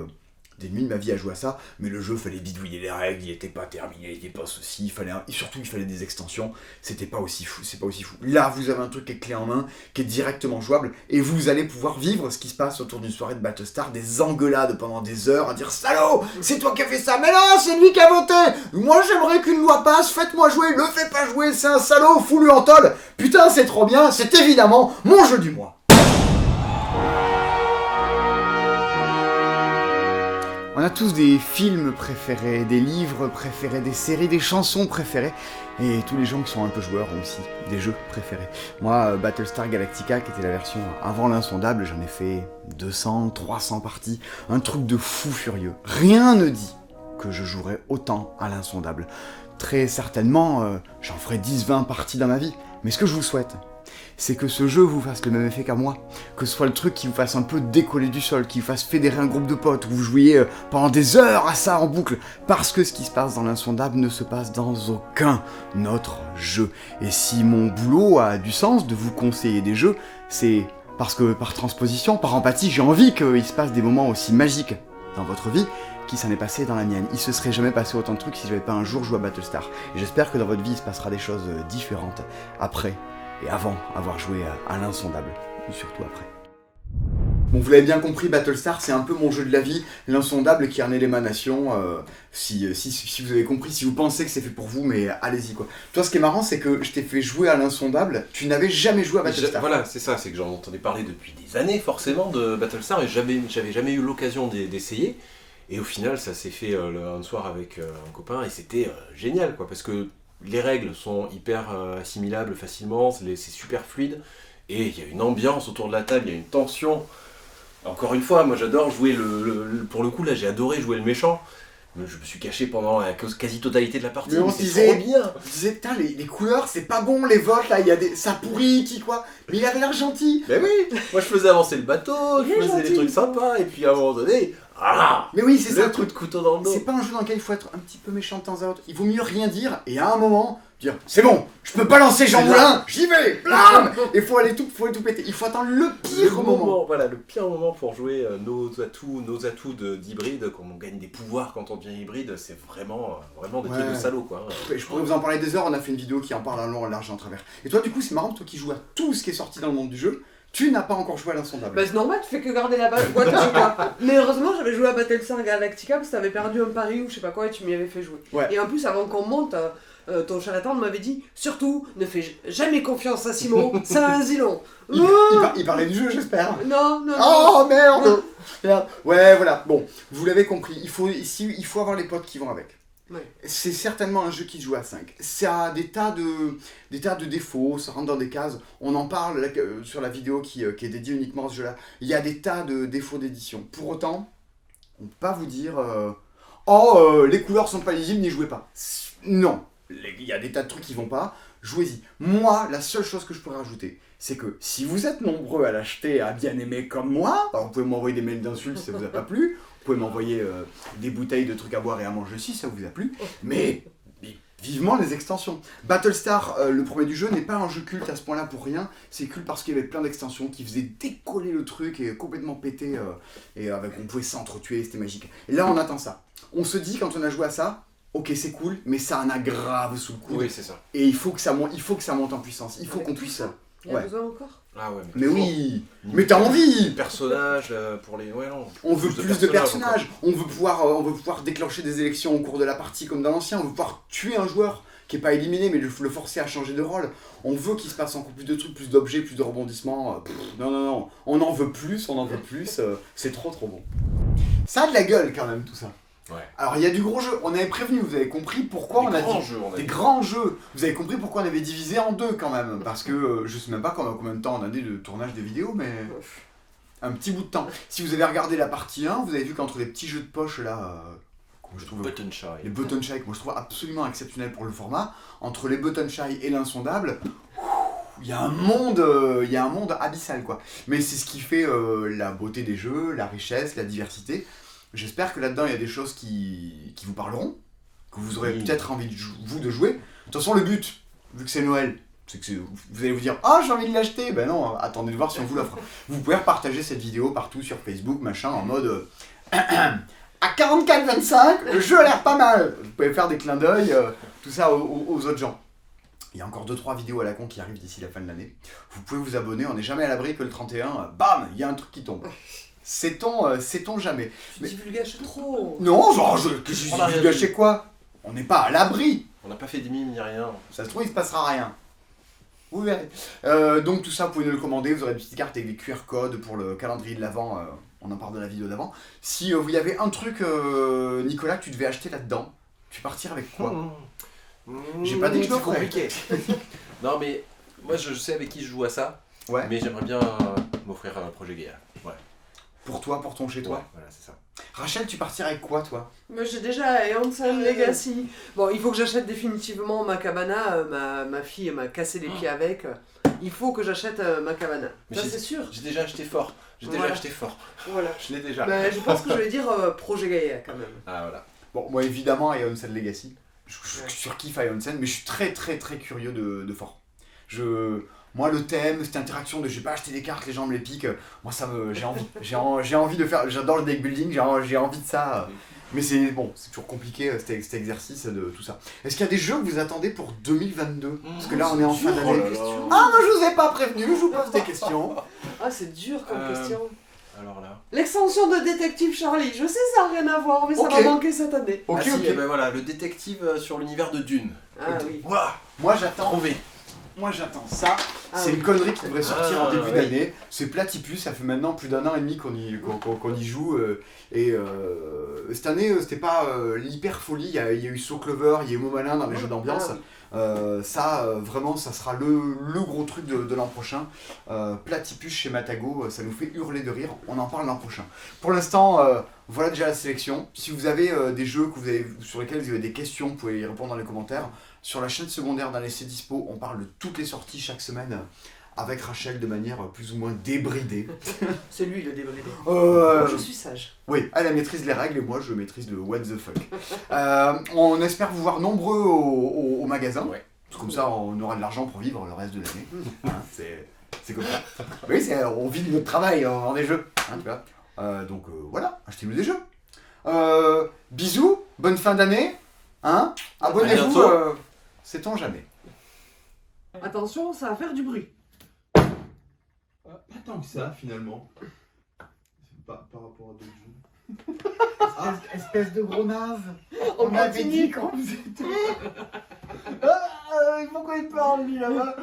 des nuits de ma vie à jouer à ça, mais le jeu fallait bidouiller les règles, il était pas terminé, il était pas ceci, et surtout il fallait des extensions, c'était pas aussi fou, c'est pas aussi fou. Là vous avez un truc qui est clé en main, qui est directement jouable, et vous allez pouvoir vivre ce qui se passe autour d'une soirée de Battlestar, des engueulades pendant des heures, à dire salaud, c'est toi qui as fait ça, mais non, c'est lui qui a voté, moi j'aimerais qu'une loi passe, faites-moi jouer, le fais pas jouer, c'est un salaud, fous-lui en tôle, putain c'est trop bien, c'est évidemment mon jeu du mois. On a tous des films préférés, des livres préférés, des séries, des chansons préférées. Et tous les gens qui sont un peu joueurs ont aussi des jeux préférés. Moi, Battlestar Galactica, qui était la version avant l'Insondable, j'en ai fait 200, 300 parties. Un truc de fou furieux. Rien ne dit que je jouerai autant à l'Insondable. Très certainement, j'en ferai 10-20 parties dans ma vie. Mais ce que je vous souhaite, c'est que ce jeu vous fasse le même effet qu'à moi, que ce soit le truc qui vous fasse un peu décoller du sol, qui vous fasse fédérer un groupe de potes, où vous jouiez pendant des heures à ça en boucle, parce que ce qui se passe dans l'Insondable ne se passe dans aucun autre jeu. Et si mon boulot a du sens de vous conseiller des jeux, c'est parce que par transposition, par empathie, j'ai envie qu'il se passe des moments aussi magiques dans votre vie qui s'en est passé dans la mienne. Il se serait jamais passé autant de trucs si j'avais pas un jour joué à Battlestar. Et j'espère que dans votre vie, il se passera des choses différentes après et avant avoir joué à l'Insondable, ou surtout après. Bon, vous l'avez bien compris, Battlestar, c'est un peu mon jeu de la vie, l'Insondable qui en est l'émanation, si vous avez compris, si vous pensez que c'est fait pour vous, mais allez-y quoi. Toi, ce qui est marrant, c'est que je t'ai fait jouer à l'Insondable, tu n'avais jamais joué à Battlestar. Voilà, c'est ça, c'est que j'en entendais parler depuis des années, forcément, de Battlestar, et j'avais jamais eu l'occasion d'essayer, et au final, ça s'est fait un soir avec un copain, et c'était génial, quoi, parce que les règles sont hyper assimilables facilement, c'est super fluide, et il y a une ambiance autour de la table, il y a une tension. Encore une fois, moi j'adore jouer pour le coup là, j'ai adoré jouer le méchant. Je me suis caché pendant la quasi-totalité de la partie, mais c'est trop bien. On se disait, putain, les couleurs, c'est pas bon, les votes, là, ça pourrit, qui quoi. Mais il avait l'air gentil. Mais oui, moi je faisais avancer le bateau, je faisais des trucs sympas, et puis à un moment donné, mais oui, c'est ça. Le coup de couteau dans le dos. C'est pas un jeu dans lequel il faut être un petit peu méchant de temps à autre. Il vaut mieux rien dire, et à un moment, dire, c'est bon, je peux balancer Jean Moulin, j'y vais, blam. Et faut aller tout péter. Il faut attendre le pire moment. Voilà, le pire moment pour jouer nos atouts d'hybride, quand on gagne des pouvoirs quand on devient hybride, c'est vraiment des trucs de salaud, quoi. Je pourrais vous en parler des heures, on a fait une vidéo qui en parle en long, en large et en travers. Et toi, du coup, c'est marrant, toi qui joues à tout ce qui est sorti dans le monde du jeu, Tu n'as pas encore joué à l'insondable. Bah c'est normal, tu fais que garder la boîte à chocolat. Mais heureusement j'avais joué à Battlestar Galactica parce que t'avais perdu un pari ou je sais pas quoi et tu m'y avais fait jouer. Ouais. Et en plus avant qu'on monte, ton charlatan m'avait dit surtout ne fais jamais confiance à Simon, c'est un zilon. Il parlait du jeu, j'espère. Non. Oh merde. Merde. Ouais, voilà. Bon, vous l'avez compris. Il faut avoir les potes qui vont avec. Ouais. C'est certainement un jeu qui se joue à 5. Ça a des tas de défauts, ça rentre dans des cases. On en parle là, sur la vidéo qui est dédiée uniquement à ce jeu-là. Il y a des tas de défauts d'édition. Pour autant, on ne peut pas vous dire les couleurs sont pas lisibles, n'y jouez pas. Non, il y a des tas de trucs qui vont pas. Jouez-y. Moi, la seule chose que je pourrais rajouter, c'est que si vous êtes nombreux à l'acheter, à bien aimer comme moi, vous pouvez m'envoyer des mails d'insultes si ça vous a pas plu. Vous pouvez m'envoyer des bouteilles de trucs à boire et à manger si ça vous a plu, mais vivement les extensions. Battlestar, le premier du jeu, n'est pas un jeu culte à ce point-là pour rien, c'est culte parce qu'il y avait plein d'extensions qui faisaient décoller le truc et complètement péter, et on pouvait s'entretuer, c'était magique. Et là on attend ça. On se dit quand on a joué à ça, ok c'est cool, mais ça en a grave sous le coude. Oui, c'est ça. Et il faut que ça monte en puissance, il faut qu'on puisse... Il y a besoin encore. Ah ouais, Mais oui, mais t'as envie. Personnages pour les... Ouais, non. On veut plus de personnages, encore. on veut pouvoir déclencher des élections au cours de la partie comme dans l'ancien, on veut pouvoir tuer un joueur qui est pas éliminé mais le forcer à changer de rôle. On veut qu'il se passe encore plus de trucs, plus d'objets, plus de rebondissements. Non, on en veut plus, c'est trop bon. Ça a de la gueule quand même tout ça. Ouais. Alors il y a du gros jeu, on avait prévenu, vous avez compris pourquoi on a dit des grands jeux. Vous avez compris pourquoi on avait divisé en deux quand même, parce que je sais même pas combien de temps on a dit de tournage des vidéos, mais un petit bout de temps. Si vous avez regardé la partie 1, vous avez vu qu'entre les petits jeux de poche là, je trouve Button Shy. les Button Shy, que moi je trouve absolument exceptionnel pour le format, entre les Button Shy et l'insondable, il y a un monde abyssal quoi. Mais c'est ce qui fait la beauté des jeux, la richesse, la diversité. J'espère que là-dedans il y a des choses qui vous parleront, que vous aurez peut-être envie de jouer. De toute façon le but, vu que c'est Noël, c'est que vous allez vous dire « Ah, j'ai envie de l'acheter !» Ben non, attendez de voir si on vous l'offre. Vous pouvez repartager cette vidéo partout sur Facebook, machin, en mode à 44,25, le jeu a l'air pas mal !» Vous pouvez faire des clins d'œil, tout ça aux autres gens. Il y a encore 2-3 vidéos à la con qui arrivent d'ici la fin de l'année. Vous pouvez vous abonner, on n'est jamais à l'abri que le 31, bam, il y a un truc qui tombe. Sait-on jamais. Tu divulgaches trop. Non, genre, je divulgachais quoi? On n'est pas à l'abri. On n'a pas fait des mimes ni rien. Ça se trouve, il se passera rien. Vous verrez. Donc tout ça, vous pouvez nous le commander. Vous aurez une petite carte avec des QR codes pour le calendrier de l'Avent. On en parle de la vidéo d'avant. Si vous y avait un truc, Nicolas, que tu devais acheter là-dedans, tu partirais avec quoi? J'ai pas dit que je le ferais. Compliqué. Non mais moi je sais avec qui je joue à ça. Ouais. Mais j'aimerais bien m'offrir un projet Gaia. Ouais. Pour toi, pour ton chez toi. Ouais, voilà, c'est ça. Rachel, tu partirais avec quoi, toi? Moi j'ai déjà Aeonsen Legacy. Bon, il faut que j'achète définitivement ma cabana. Ma fille m'a cassé les pieds avec. Il faut que j'achète ma cabana. Ça c'est sûr. J'ai déjà acheté fort. Voilà. Je l'ai déjà. Bah, je pense que je vais dire projet Gaïa quand même. Ah voilà. Bon, moi évidemment, Aeonsen Legacy. Je surkiffe Aeonsen, mais je suis très curieux de fort. Moi, le thème, cette interaction de j'ai pas acheté des cartes, les gens me les piquent, moi j'ai envie. J'ai envie de faire, j'adore le deck building, j'ai envie de ça. Mais c'est toujours compliqué cet exercice de tout ça. Est-ce qu'il y a des jeux que vous attendez pour 2022? Parce que là on est en fin d'année. Ah, moi je vous ai pas prévenu, je vous pose des questions. Ah, c'est dur comme question. Alors là. L'extension de Détective Charlie, je sais ça n'a rien à voir, mais ça va manquer cette année. Ok. Ben voilà, le détective sur l'univers de Dune. Ah oui. Wow. Moi j'attends ça. C'est une connerie qui devrait sortir en début d'année. C'est Platypus, ça fait maintenant plus d'1 an et demi qu'on y joue. Et cette année, c'était pas l'hyper folie. Il y a eu Saut Clover, il y a eu Mot Malin dans les jeux d'ambiance. Vraiment, ça sera le gros truc de l'an prochain. Platypus chez Matago, ça nous fait hurler de rire. On en parle l'an prochain. Pour l'instant, voilà déjà la sélection. Si vous avez des jeux sur lesquels vous avez des questions, vous pouvez y répondre dans les commentaires. Sur la chaîne secondaire d'un essai dispo, on parle de toutes les sorties chaque semaine avec Rachel de manière plus ou moins débridée. C'est lui le débridé. Moi, je suis sage. Oui, elle maîtrise les règles et moi je maîtrise le what the fuck. On espère vous voir nombreux au magasin. Ouais. Comme ça on aura de l'argent pour vivre le reste de l'année. Hein, c'est comme ça. Oui, on vit de notre travail en des jeux. Hein, tu vois. Donc voilà, achetez-nous des jeux. Bisous, bonne fin d'année. Hein, abonnez-vous. Sait-on jamais. Attention, ça va faire du bruit. Attends. tant que ça finalement. Par rapport à d'autres jeux. Espèce de gros naze. On avait continue. dit qu'on faisait tout. Pourquoi il parle lui là-bas?